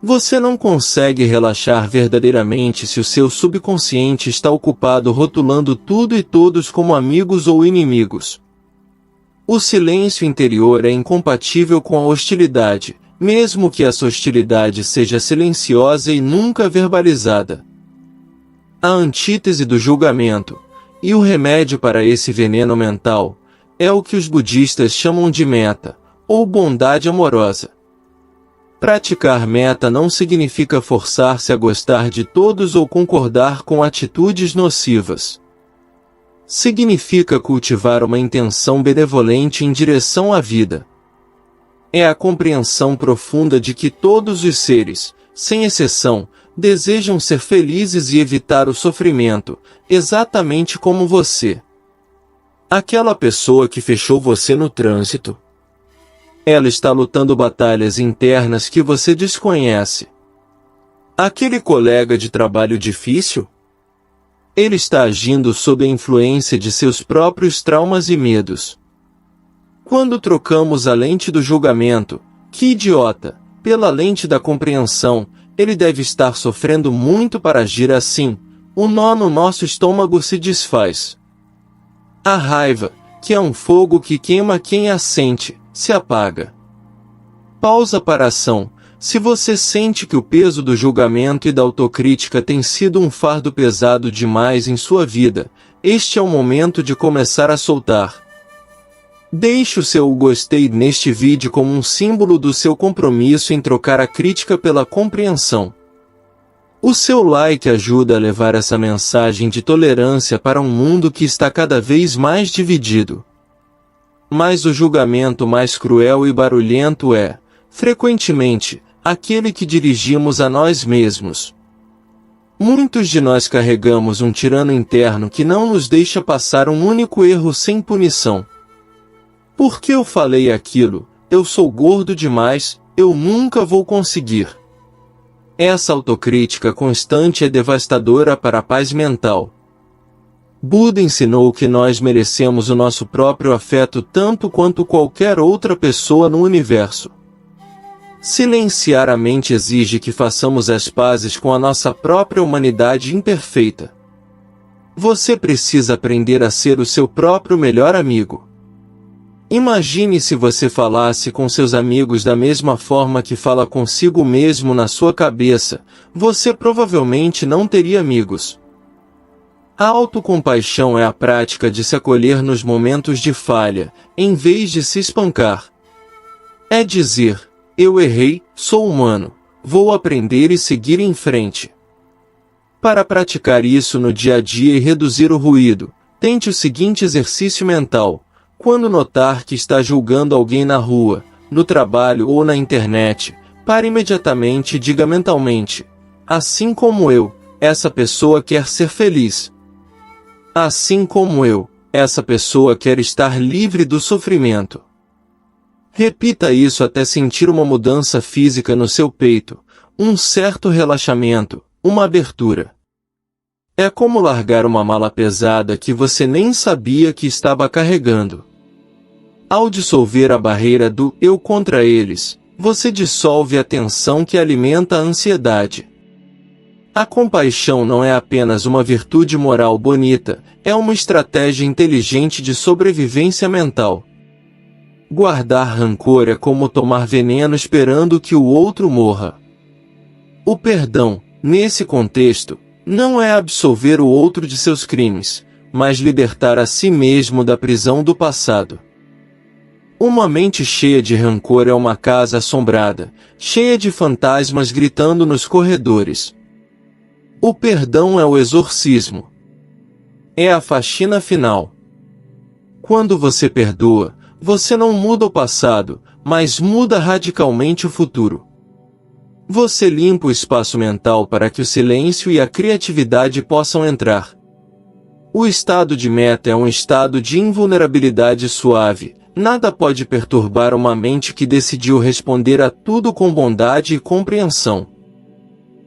Você não consegue relaxar verdadeiramente se o seu subconsciente está ocupado rotulando tudo e todos como amigos ou inimigos. O silêncio interior é incompatível com a hostilidade, mesmo que essa hostilidade seja silenciosa e nunca verbalizada. A antítese do julgamento, e o remédio para esse veneno mental, é o que os budistas chamam de metta, ou bondade amorosa. Praticar metta não significa forçar-se a gostar de todos ou concordar com atitudes nocivas. Significa cultivar uma intenção benevolente em direção à vida. É a compreensão profunda de que todos os seres, sem exceção, desejam ser felizes e evitar o sofrimento, exatamente como você. Aquela pessoa que fechou você no trânsito. Ela está lutando batalhas internas que você desconhece. Aquele colega de trabalho difícil? Ele está agindo sob a influência de seus próprios traumas e medos. Quando trocamos a lente do julgamento, que idiota, pela lente da compreensão, ele deve estar sofrendo muito para agir assim, o nó no nosso estômago se desfaz. A raiva, que é um fogo que queima quem a sente, se apaga. Pausa para a ação, Se você sente que o peso do julgamento e da autocrítica tem sido um fardo pesado demais em sua vida, este é o momento de começar a soltar. Deixe o seu gostei neste vídeo como um símbolo do seu compromisso em trocar a crítica pela compreensão. O seu like ajuda a levar essa mensagem de tolerância para um mundo que está cada vez mais dividido. Mas o julgamento mais cruel e barulhento é, frequentemente, aquele que dirigimos a nós mesmos. Muitos de nós carregamos um tirano interno que não nos deixa passar um único erro sem punição. Por que eu falei aquilo? Eu sou gordo demais, eu nunca vou conseguir. Essa autocrítica constante é devastadora para a paz mental. Buda ensinou que nós merecemos o nosso próprio afeto tanto quanto qualquer outra pessoa no universo. Silenciar a mente exige que façamos as pazes com a nossa própria humanidade imperfeita. Você precisa aprender a ser o seu próprio melhor amigo. Imagine se você falasse com seus amigos da mesma forma que fala consigo mesmo na sua cabeça, você provavelmente não teria amigos. A autocompaixão é a prática de se acolher nos momentos de falha, em vez de se espancar. É dizer, eu errei, sou humano, vou aprender e seguir em frente. Para praticar isso no dia a dia e reduzir o ruído, tente o seguinte exercício mental. Quando notar que está julgando alguém na rua, no trabalho ou na internet, pare imediatamente e diga mentalmente, assim como eu, essa pessoa quer ser feliz. Assim como eu, essa pessoa quer estar livre do sofrimento. Repita isso até sentir uma mudança física no seu peito, um certo relaxamento, uma abertura. É como largar uma mala pesada que você nem sabia que estava carregando. Ao dissolver a barreira do eu contra eles, você dissolve a tensão que alimenta a ansiedade. A compaixão não é apenas uma virtude moral bonita, é uma estratégia inteligente de sobrevivência mental. Guardar rancor é como tomar veneno esperando que o outro morra. O perdão, nesse contexto, não é absolver o outro de seus crimes, mas libertar a si mesmo da prisão do passado. Uma mente cheia de rancor é uma casa assombrada, cheia de fantasmas gritando nos corredores. O perdão é o exorcismo. É a faxina final. Quando você perdoa, você não muda o passado, mas muda radicalmente o futuro. Você limpa o espaço mental para que o silêncio e a criatividade possam entrar. O estado de meta é um estado de invulnerabilidade suave. Nada pode perturbar uma mente que decidiu responder a tudo com bondade e compreensão.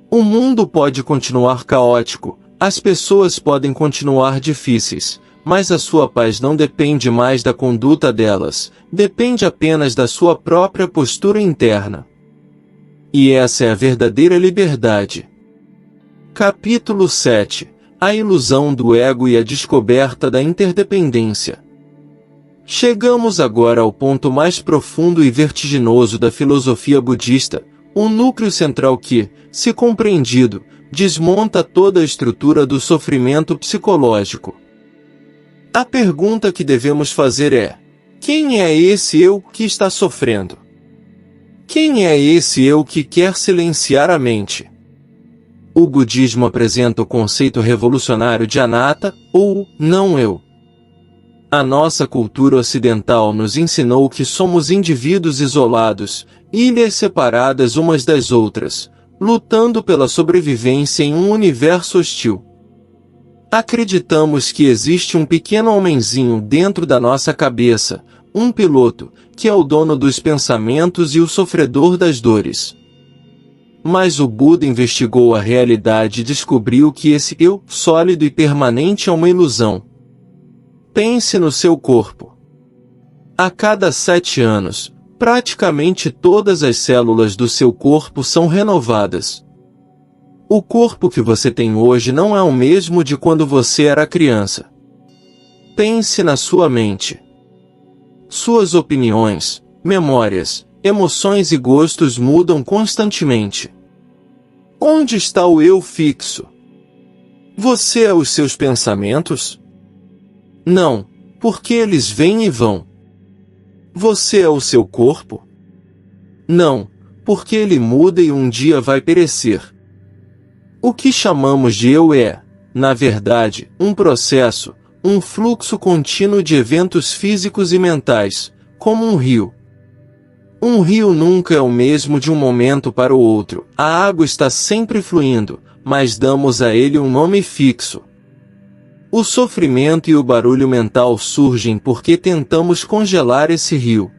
O mundo pode continuar caótico, as pessoas podem continuar difíceis, mas a sua paz não depende mais da conduta delas, depende apenas da sua própria postura interna. E essa é a verdadeira liberdade. Capítulo 7. A ilusão do ego e a descoberta da interdependência. Chegamos agora ao ponto mais profundo e vertiginoso da filosofia budista, um núcleo central que, se compreendido, desmonta toda a estrutura do sofrimento psicológico. A pergunta que devemos fazer é: quem é esse eu que está sofrendo? Quem é esse eu que quer silenciar a mente? O budismo apresenta o conceito revolucionário de anatta, ou não eu. A nossa cultura ocidental nos ensinou que somos indivíduos isolados, ilhas separadas umas das outras, lutando pela sobrevivência em um universo hostil. Acreditamos que existe um pequeno homenzinho dentro da nossa cabeça, um piloto, que é o dono dos pensamentos e o sofredor das dores. Mas o Buda investigou a realidade e descobriu que esse eu, sólido e permanente, é uma ilusão. Pense no seu corpo. A cada 7 anos, praticamente todas as células do seu corpo são renovadas. O corpo que você tem hoje não é o mesmo de quando você era criança. Pense na sua mente. Suas opiniões, memórias, emoções e gostos mudam constantemente. Onde está o eu fixo? Você é os seus pensamentos? Não, porque eles vêm e vão. Você é o seu corpo? Não, porque ele muda e um dia vai perecer. O que chamamos de eu é, na verdade, um processo, um fluxo contínuo de eventos físicos e mentais, como um rio. Um rio nunca é o mesmo de um momento para o outro. A água está sempre fluindo, mas damos a ele um nome fixo. O sofrimento e o barulho mental surgem porque tentamos congelar esse rio.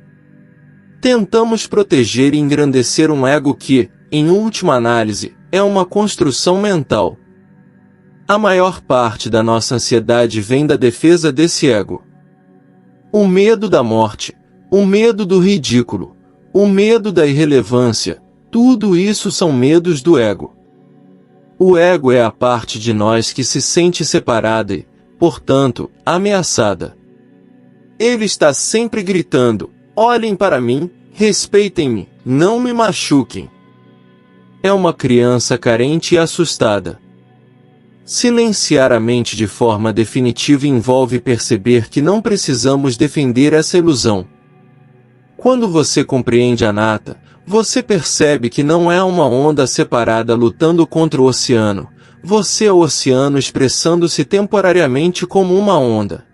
Tentamos proteger e engrandecer um ego que, em última análise, é uma construção mental. A maior parte da nossa ansiedade vem da defesa desse ego. O medo da morte, o medo do ridículo, o medo da irrelevância, tudo isso são medos do ego. O ego é a parte de nós que se sente separada e, portanto, ameaçada. Ele está sempre gritando: olhem para mim, respeitem-me, não me machuquem. É uma criança carente e assustada. Silenciar a mente de forma definitiva envolve perceber que não precisamos defender essa ilusão. Quando você compreende a nata, você percebe que não é uma onda separada lutando contra o oceano. Você é o oceano expressando-se temporariamente como uma onda.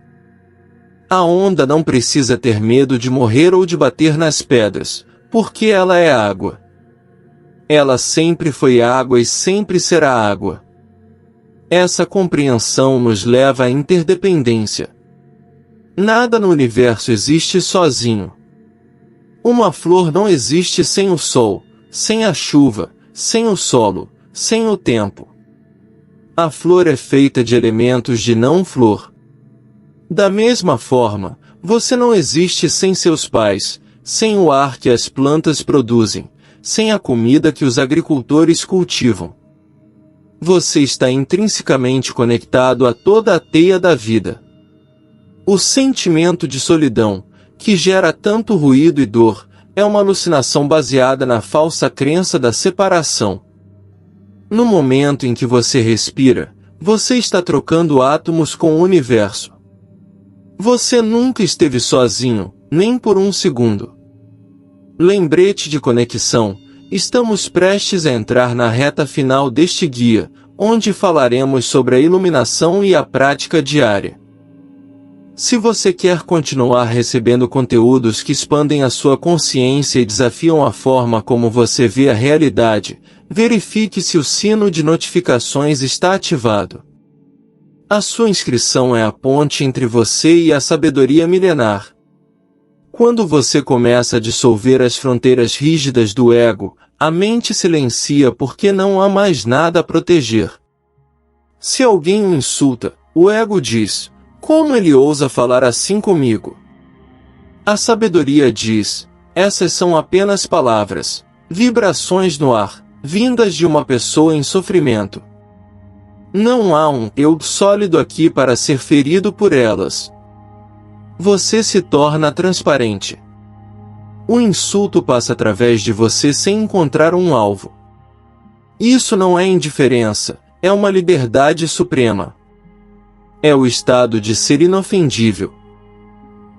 A onda não precisa ter medo de morrer ou de bater nas pedras, porque ela é água. Ela sempre foi água e sempre será água. Essa compreensão nos leva à interdependência. Nada no universo existe sozinho. Uma flor não existe sem o sol, sem a chuva, sem o solo, sem o tempo. A flor é feita de elementos de não-flor. Da mesma forma, você não existe sem seus pais, sem o ar que as plantas produzem, sem a comida que os agricultores cultivam. Você está intrinsecamente conectado a toda a teia da vida. O sentimento de solidão, que gera tanto ruído e dor, é uma alucinação baseada na falsa crença da separação. No momento em que você respira, você está trocando átomos com o universo. Você nunca esteve sozinho, nem por um segundo. Lembrete de conexão. Estamos prestes a entrar na reta final deste guia, onde falaremos sobre a iluminação e a prática diária. Se você quer continuar recebendo conteúdos que expandem a sua consciência e desafiam a forma como você vê a realidade, verifique se o sino de notificações está ativado. A sua inscrição é a ponte entre você e a sabedoria milenar. Quando você começa a dissolver as fronteiras rígidas do ego, a mente silencia porque não há mais nada a proteger. Se alguém o insulta, o ego diz: como ele ousa falar assim comigo? A sabedoria diz: essas são apenas palavras, vibrações no ar, vindas de uma pessoa em sofrimento. Não há um eu sólido aqui para ser ferido por elas. Você se torna transparente. O insulto passa através de você sem encontrar um alvo. Isso não é indiferença, é uma liberdade suprema. É o estado de ser inofendível.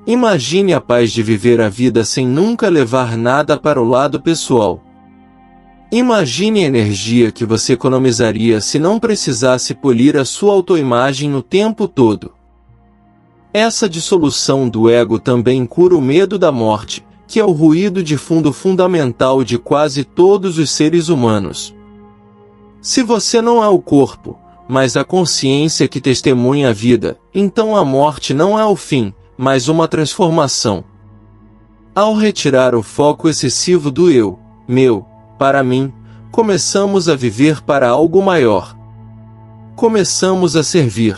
Imagine a paz de viver a vida sem nunca levar nada para o lado pessoal. Imagine a energia que você economizaria se não precisasse polir a sua autoimagem o tempo todo. Essa dissolução do ego também cura o medo da morte, que é o ruído de fundo fundamental de quase todos os seres humanos. Se você não é o corpo, mas a consciência que testemunha a vida, então a morte não é o fim, mas uma transformação. Ao retirar o foco excessivo do eu, meu, para mim, começamos a viver para algo maior. Começamos a servir.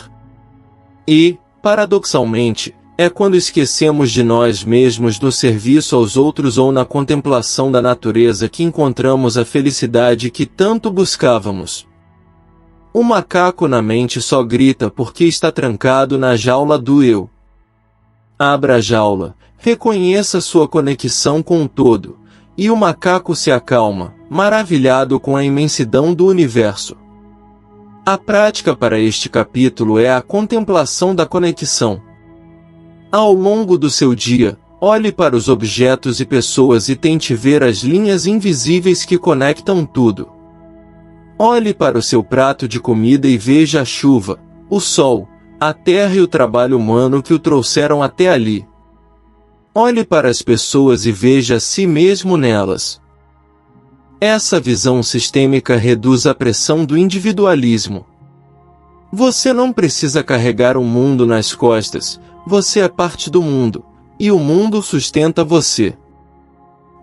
E, paradoxalmente, é quando esquecemos de nós mesmos no serviço aos outros ou na contemplação da natureza que encontramos a felicidade que tanto buscávamos. O macaco na mente só grita porque está trancado na jaula do eu. Abra a jaula, reconheça sua conexão com o todo, e o macaco se acalma, maravilhado com a imensidão do universo. A prática para este capítulo é a contemplação da conexão. Ao longo do seu dia, olhe para os objetos e pessoas e tente ver as linhas invisíveis que conectam tudo. Olhe para o seu prato de comida e veja a chuva, o sol, a terra e o trabalho humano que o trouxeram até ali. Olhe para as pessoas e veja a si mesmo nelas. Essa visão sistêmica reduz a pressão do individualismo. Você não precisa carregar o mundo nas costas, você é parte do mundo, e o mundo sustenta você.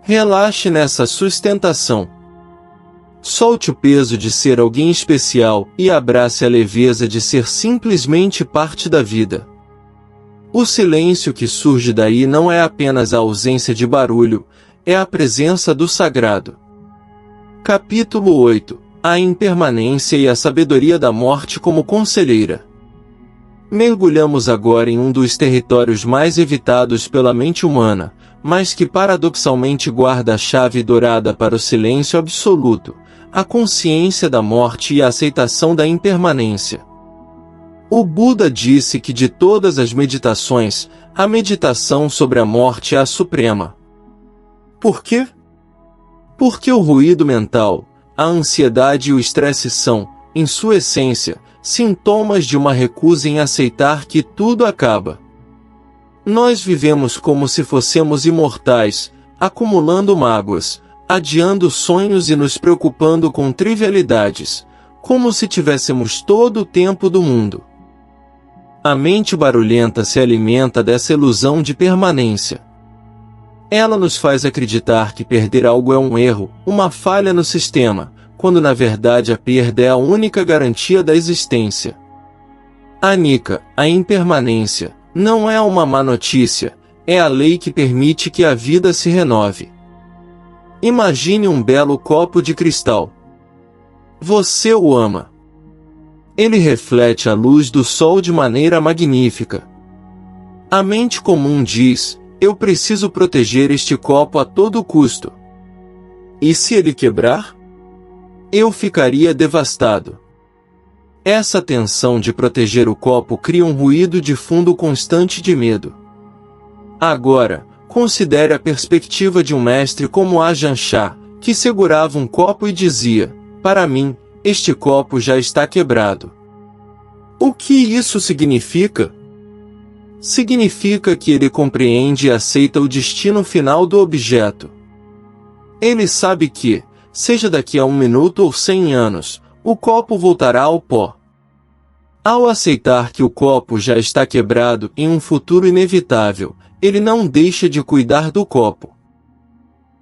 Relaxe nessa sustentação. Solte o peso de ser alguém especial e abrace a leveza de ser simplesmente parte da vida. O silêncio que surge daí não é apenas a ausência de barulho, é a presença do sagrado. Capítulo 8. A impermanência e a sabedoria da morte como conselheira. Mergulhamos agora em um dos territórios mais evitados pela mente humana, mas que paradoxalmente guarda a chave dourada para o silêncio absoluto, a consciência da morte e a aceitação da impermanência. O Buda disse que de todas as meditações, a meditação sobre a morte é a suprema. Por quê? Porque o ruído mental, a ansiedade e o estresse são, em sua essência, sintomas de uma recusa em aceitar que tudo acaba. Nós vivemos como se fossemos imortais, acumulando mágoas, adiando sonhos e nos preocupando com trivialidades, como se tivéssemos todo o tempo do mundo. A mente barulhenta se alimenta dessa ilusão de permanência. Ela nos faz acreditar que perder algo é um erro, uma falha no sistema, quando na verdade a perda é a única garantia da existência. Anicca, a impermanência, não é uma má notícia, é a lei que permite que a vida se renove. Imagine um belo copo de cristal. Você o ama. Ele reflete a luz do sol de maneira magnífica. A mente comum diz: eu preciso proteger este copo a todo custo. E se ele quebrar? Eu ficaria devastado. Essa tensão de proteger o copo cria um ruído de fundo constante de medo. Agora, considere a perspectiva de um mestre como Ajahn Chah, que segurava um copo e dizia: para mim, este copo já está quebrado. O que isso significa? Significa que ele compreende e aceita o destino final do objeto. Ele sabe que, seja daqui a 1 minuto ou 100 anos, o copo voltará ao pó. Ao aceitar que o copo já está quebrado em um futuro inevitável, ele não deixa de cuidar do copo.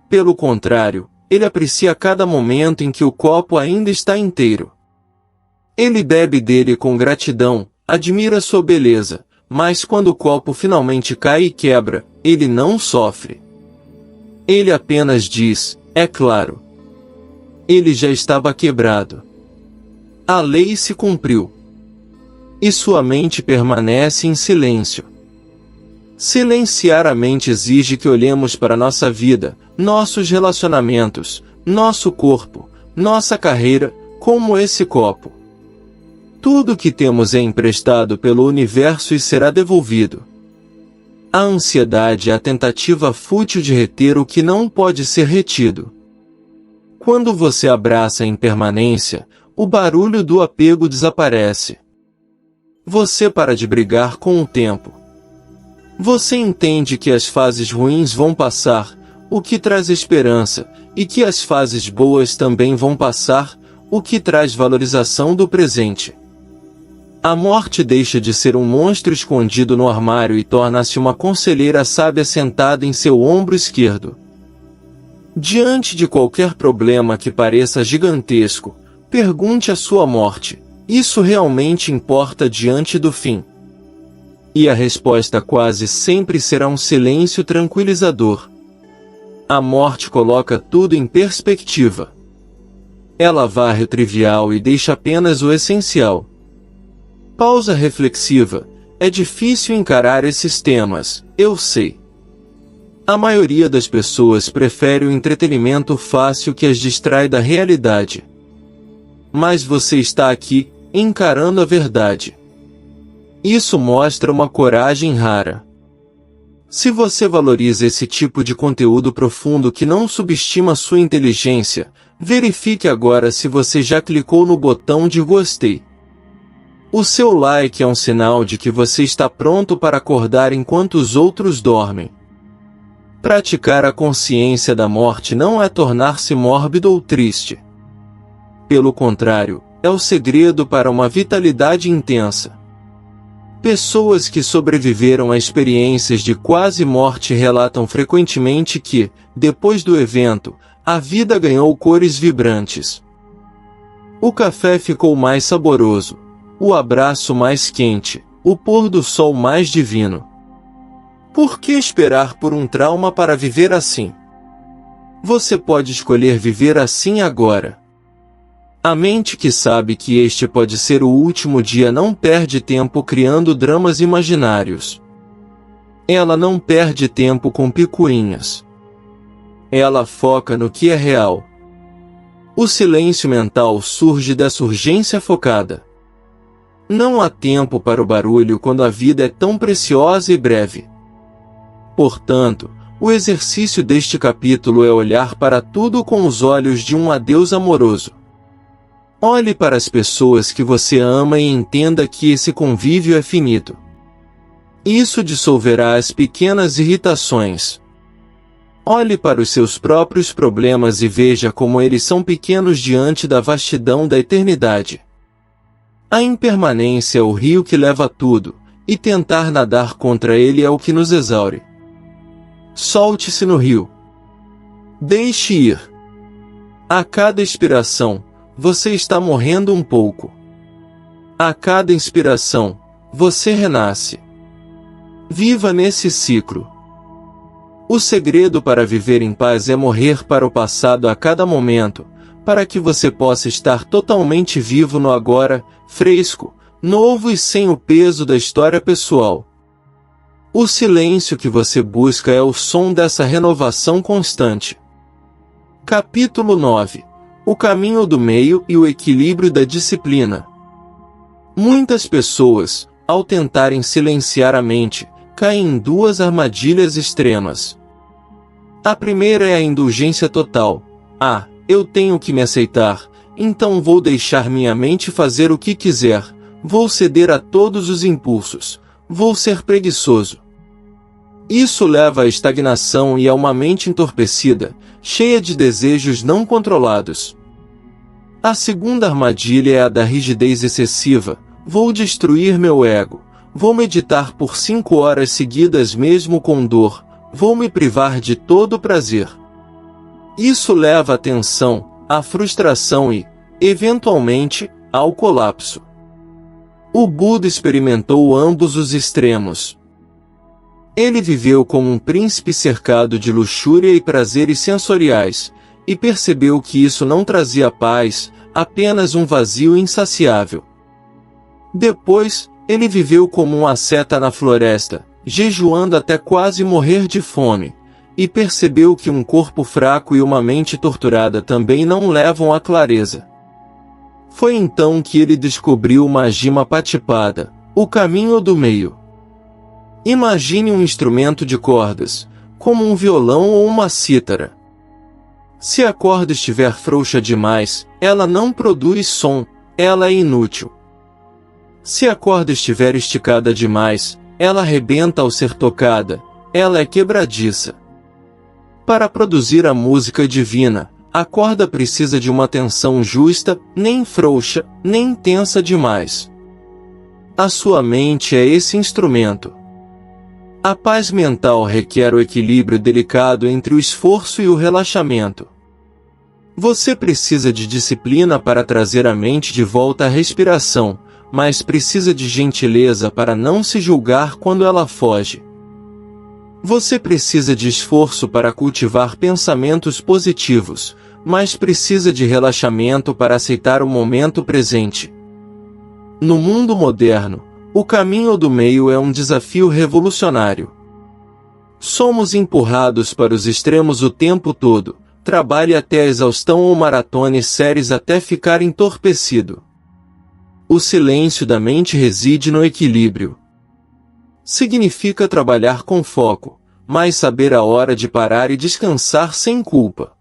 Pelo contrário, ele aprecia cada momento em que o copo ainda está inteiro. Ele bebe dele com gratidão, admira sua beleza, mas quando o copo finalmente cai e quebra, ele não sofre. Ele apenas diz: é claro. Ele já estava quebrado. A lei se cumpriu. E sua mente permanece em silêncio. Silenciar a mente exige que olhemos para nossa vida, nossos relacionamentos, nosso corpo, nossa carreira, como esse copo. Tudo que temos é emprestado pelo universo e será devolvido. A ansiedade é a tentativa fútil de reter o que não pode ser retido. Quando você abraça a impermanência, o barulho do apego desaparece. Você para de brigar com o tempo. Você entende que as fases ruins vão passar, o que traz esperança, e que as fases boas também vão passar, o que traz valorização do presente. A morte deixa de ser um monstro escondido no armário e torna-se uma conselheira sábia sentada em seu ombro esquerdo. Diante de qualquer problema que pareça gigantesco, pergunte à sua morte: isso realmente importa diante do fim? E a resposta quase sempre será um silêncio tranquilizador. A morte coloca tudo em perspectiva. Ela varre o trivial e deixa apenas o essencial. Pausa reflexiva. É difícil encarar esses temas, eu sei. A maioria das pessoas prefere o entretenimento fácil que as distrai da realidade. Mas você está aqui, encarando a verdade. Isso mostra uma coragem rara. Se você valoriza esse tipo de conteúdo profundo que não subestima sua inteligência, verifique agora se você já clicou no botão de gostei. O seu like é um sinal de que você está pronto para acordar enquanto os outros dormem. Praticar a consciência da morte não é tornar-se mórbido ou triste. Pelo contrário, é o segredo para uma vitalidade intensa. Pessoas que sobreviveram a experiências de quase morte relatam frequentemente que, depois do evento, a vida ganhou cores vibrantes. O café ficou mais saboroso, o abraço mais quente, o pôr do sol mais divino. Por que esperar por um trauma para viver assim? Você pode escolher viver assim agora. A mente que sabe que este pode ser o último dia não perde tempo criando dramas imaginários. Ela não perde tempo com picuinhas. Ela foca no que é real. O silêncio mental surge dessa urgência focada. Não há tempo para o barulho quando a vida é tão preciosa e breve. Portanto, o exercício deste capítulo é olhar para tudo com os olhos de um adeus amoroso. Olhe para as pessoas que você ama e entenda que esse convívio é finito. Isso dissolverá as pequenas irritações. Olhe para os seus próprios problemas e veja como eles são pequenos diante da vastidão da eternidade. A impermanência é o rio que leva tudo, e tentar nadar contra ele é o que nos exaure. Solte-se no rio. Deixe ir. A cada expiração, você está morrendo um pouco. A cada inspiração, você renasce. Viva nesse ciclo. O segredo para viver em paz é morrer para o passado a cada momento, para que você possa estar totalmente vivo no agora, fresco, novo e sem o peso da história pessoal. O silêncio que você busca é o som dessa renovação constante. Capítulo 9. O caminho do meio e o equilíbrio da disciplina. Muitas pessoas, ao tentarem silenciar a mente, caem em duas armadilhas extremas. A primeira é a indulgência total. Eu tenho que me aceitar, então vou deixar minha mente fazer o que quiser, vou ceder a todos os impulsos, vou ser preguiçoso. Isso leva à estagnação e a uma mente entorpecida, cheia de desejos não controlados. A segunda armadilha é a da rigidez excessiva. Vou destruir meu ego, vou meditar por 5 horas seguidas mesmo com dor, vou me privar de todo o prazer. Isso leva à tensão, à frustração e, eventualmente, ao colapso. O Buda experimentou ambos os extremos. Ele viveu como um príncipe cercado de luxúria e prazeres sensoriais, e percebeu que isso não trazia paz, apenas um vazio insaciável. Depois, ele viveu como um asceta na floresta, jejuando até quase morrer de fome, e percebeu que um corpo fraco e uma mente torturada também não levam à clareza. Foi então que ele descobriu o Majjhima Patipada, o caminho do meio. Imagine um instrumento de cordas, como um violão ou uma cítara. Se a corda estiver frouxa demais, ela não produz som, ela é inútil. Se a corda estiver esticada demais, ela arrebenta ao ser tocada, ela é quebradiça. Para produzir a música divina, a corda precisa de uma tensão justa, nem frouxa, nem tensa demais. A sua mente é esse instrumento. A paz mental requer o equilíbrio delicado entre o esforço e o relaxamento. Você precisa de disciplina para trazer a mente de volta à respiração, mas precisa de gentileza para não se julgar quando ela foge. Você precisa de esforço para cultivar pensamentos positivos, mas precisa de relaxamento para aceitar o momento presente. No mundo moderno, o caminho do meio é um desafio revolucionário. Somos empurrados para os extremos o tempo todo. Trabalhe até a exaustão ou maratone séries até ficar entorpecido. O silêncio da mente reside no equilíbrio. Significa trabalhar com foco, mas saber a hora de parar e descansar sem culpa.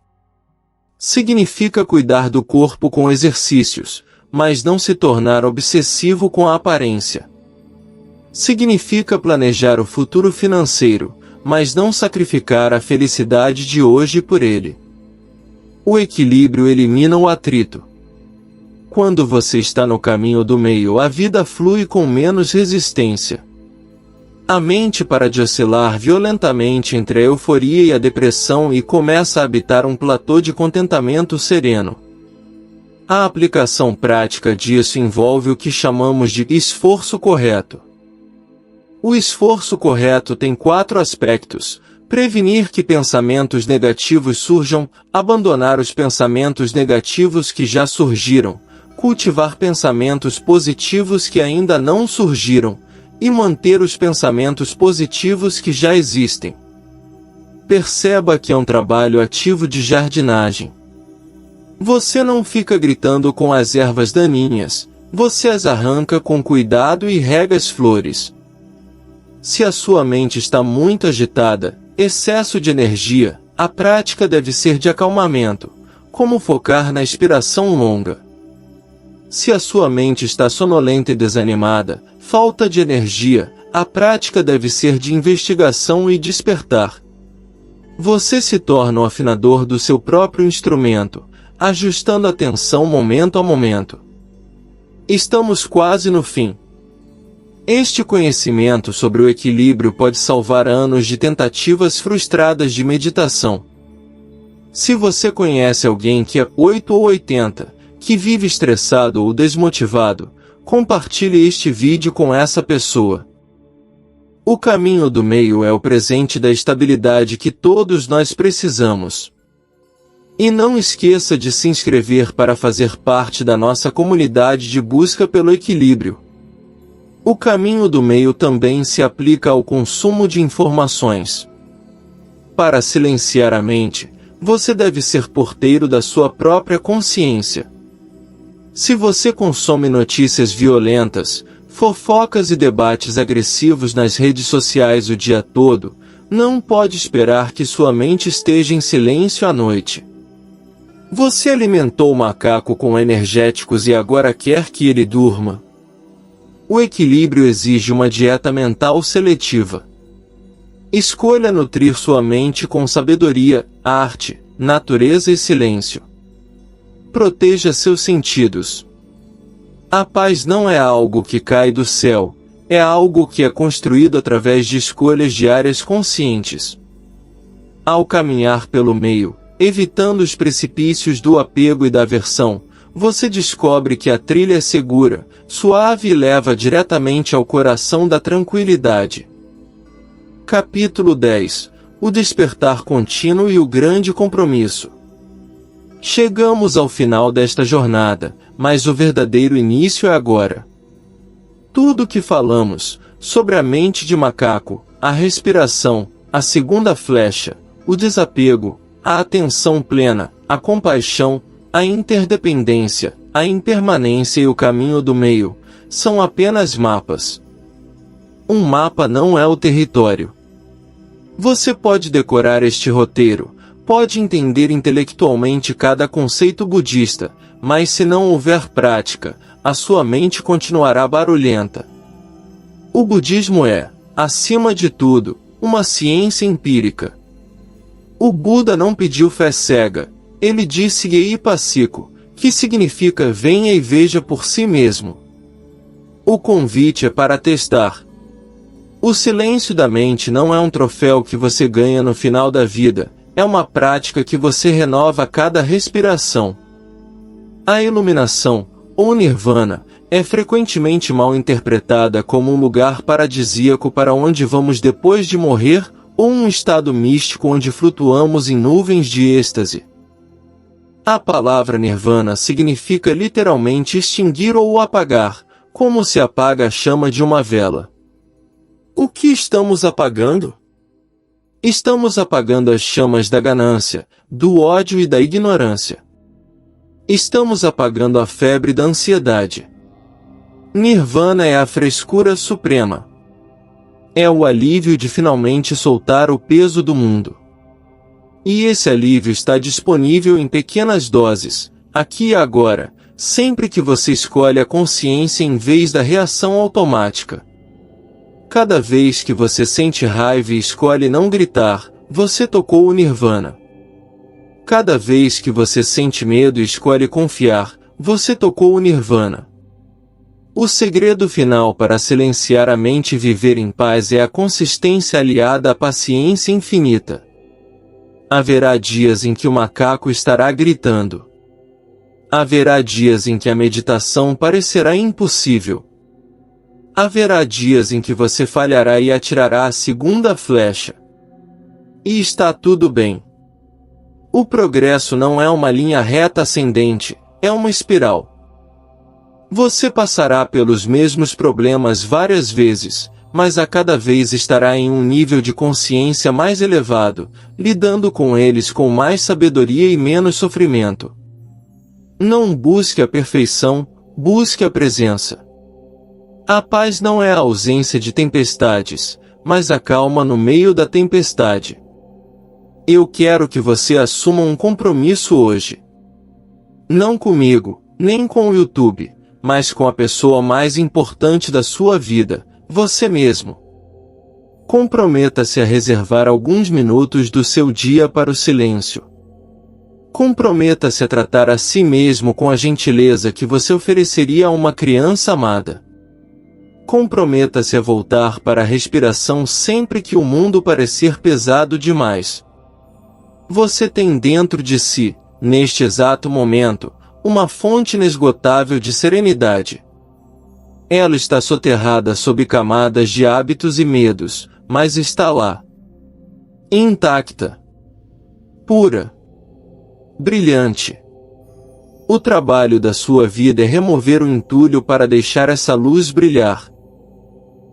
Significa cuidar do corpo com exercícios, mas não se tornar obsessivo com a aparência. Significa planejar o futuro financeiro, mas não sacrificar a felicidade de hoje por ele. O equilíbrio elimina o atrito. Quando você está no caminho do meio, a vida flui com menos resistência. A mente para de oscilar violentamente entre a euforia e a depressão e começa a habitar um platô de contentamento sereno. A aplicação prática disso envolve o que chamamos de esforço correto. O esforço correto tem 4 aspectos: prevenir que pensamentos negativos surjam, abandonar os pensamentos negativos que já surgiram, cultivar pensamentos positivos que ainda não surgiram, e manter os pensamentos positivos que já existem. Perceba que é um trabalho ativo de jardinagem. Você não fica gritando com as ervas daninhas, você as arranca com cuidado e rega as flores. Se a sua mente está muito agitada, excesso de energia, a prática deve ser de acalmamento, como focar na expiração longa. Se a sua mente está sonolenta e desanimada, falta de energia, a prática deve ser de investigação e despertar. Você se torna o afinador do seu próprio instrumento, ajustando a tensão momento a momento. Estamos quase no fim. Este conhecimento sobre o equilíbrio pode salvar anos de tentativas frustradas de meditação. Se você conhece alguém que é 8 ou 80, que vive estressado ou desmotivado, compartilhe este vídeo com essa pessoa. O caminho do meio é o presente da estabilidade que todos nós precisamos. E não esqueça de se inscrever para fazer parte da nossa comunidade de busca pelo equilíbrio. O caminho do meio também se aplica ao consumo de informações. Para silenciar a mente, você deve ser porteiro da sua própria consciência. Se você consome notícias violentas, fofocas e debates agressivos nas redes sociais o dia todo, não pode esperar que sua mente esteja em silêncio à noite. Você alimentou o macaco com energéticos e agora quer que ele durma. O equilíbrio exige uma dieta mental seletiva. Escolha nutrir sua mente com sabedoria, arte, natureza e silêncio. Proteja seus sentidos. A paz não é algo que cai do céu, é algo que é construído através de escolhas diárias conscientes. Ao caminhar pelo meio, evitando os precipícios do apego e da aversão, você descobre que a trilha é segura, suave e leva diretamente ao coração da tranquilidade. Capítulo 10 – O despertar contínuo e o grande compromisso. Chegamos ao final desta jornada, mas o verdadeiro início é agora. Tudo o que falamos, sobre a mente de macaco, a respiração, a segunda flecha, o desapego, a atenção plena, a compaixão, a interdependência, a impermanência e o caminho do meio, são apenas mapas. Um mapa não é o território. Você pode decorar este roteiro, pode entender intelectualmente cada conceito budista, mas se não houver prática, a sua mente continuará barulhenta. O budismo é, acima de tudo, uma ciência empírica. O Buda não pediu fé cega, ele disse Geipassiko, que significa venha e veja por si mesmo. O convite é para testar. O silêncio da mente não é um troféu que você ganha no final da vida, é uma prática que você renova a cada respiração. A iluminação, ou nirvana, é frequentemente mal interpretada como um lugar paradisíaco para onde vamos depois de morrer, ou um estado místico onde flutuamos em nuvens de êxtase. A palavra nirvana significa literalmente extinguir ou apagar, como se apaga a chama de uma vela. O que estamos apagando? Estamos apagando as chamas da ganância, do ódio e da ignorância. Estamos apagando a febre da ansiedade. Nirvana é a frescura suprema. É o alívio de finalmente soltar o peso do mundo. E esse alívio está disponível em pequenas doses, aqui e agora, sempre que você escolhe a consciência em vez da reação automática. Cada vez que você sente raiva e escolhe não gritar, você tocou o Nirvana. Cada vez que você sente medo e escolhe confiar, você tocou o Nirvana. O segredo final para silenciar a mente e viver em paz é a consistência aliada à paciência infinita. Haverá dias em que o macaco estará gritando. Haverá dias em que a meditação parecerá impossível. Haverá dias em que você falhará e atirará a segunda flecha. E está tudo bem. O progresso não é uma linha reta ascendente, é uma espiral. Você passará pelos mesmos problemas várias vezes, mas a cada vez estará em um nível de consciência mais elevado, lidando com eles com mais sabedoria e menos sofrimento. Não busque a perfeição, busque a presença. A paz não é a ausência de tempestades, mas a calma no meio da tempestade. Eu quero que você assuma um compromisso hoje. Não comigo, nem com o YouTube, mas com a pessoa mais importante da sua vida, você mesmo. Comprometa-se a reservar alguns minutos do seu dia para o silêncio. Comprometa-se a tratar a si mesmo com a gentileza que você ofereceria a uma criança amada. Comprometa-se a voltar para a respiração sempre que o mundo parecer pesado demais. Você tem dentro de si, neste exato momento, uma fonte inesgotável de serenidade. Ela está soterrada sob camadas de hábitos e medos, mas está lá. Intacta. Pura. Brilhante. O trabalho da sua vida é remover o entulho para deixar essa luz brilhar.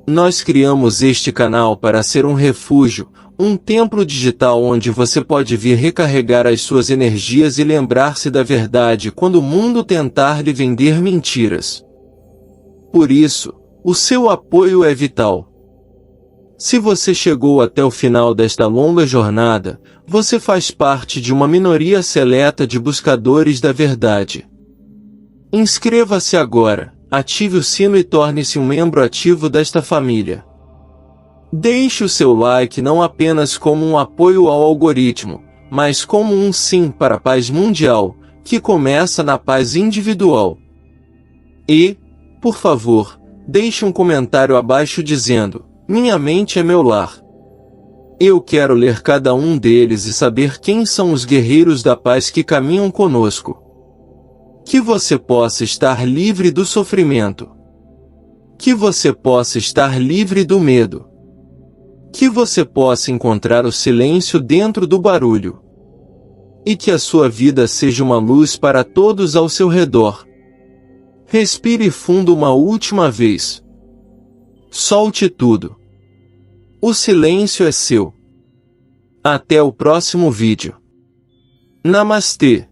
Nós criamos este canal para ser um refúgio, um templo digital onde você pode vir recarregar as suas energias e lembrar-se da verdade quando o mundo tentar lhe vender mentiras. Por isso, o seu apoio é vital. Se você chegou até o final desta longa jornada, você faz parte de uma minoria seleta de buscadores da verdade. Inscreva-se agora. Ative o sino e torne-se um membro ativo desta família. Deixe o seu like não apenas como um apoio ao algoritmo, mas como um sim para a paz mundial, que começa na paz individual. E, por favor, deixe um comentário abaixo dizendo: minha mente é meu lar. Eu quero ler cada um deles e saber quem são os guerreiros da paz que caminham conosco. Que você possa estar livre do sofrimento. Que você possa estar livre do medo. Que você possa encontrar o silêncio dentro do barulho. E que a sua vida seja uma luz para todos ao seu redor. Respire fundo uma última vez. Solte tudo. O silêncio é seu. Até o próximo vídeo. Namastê.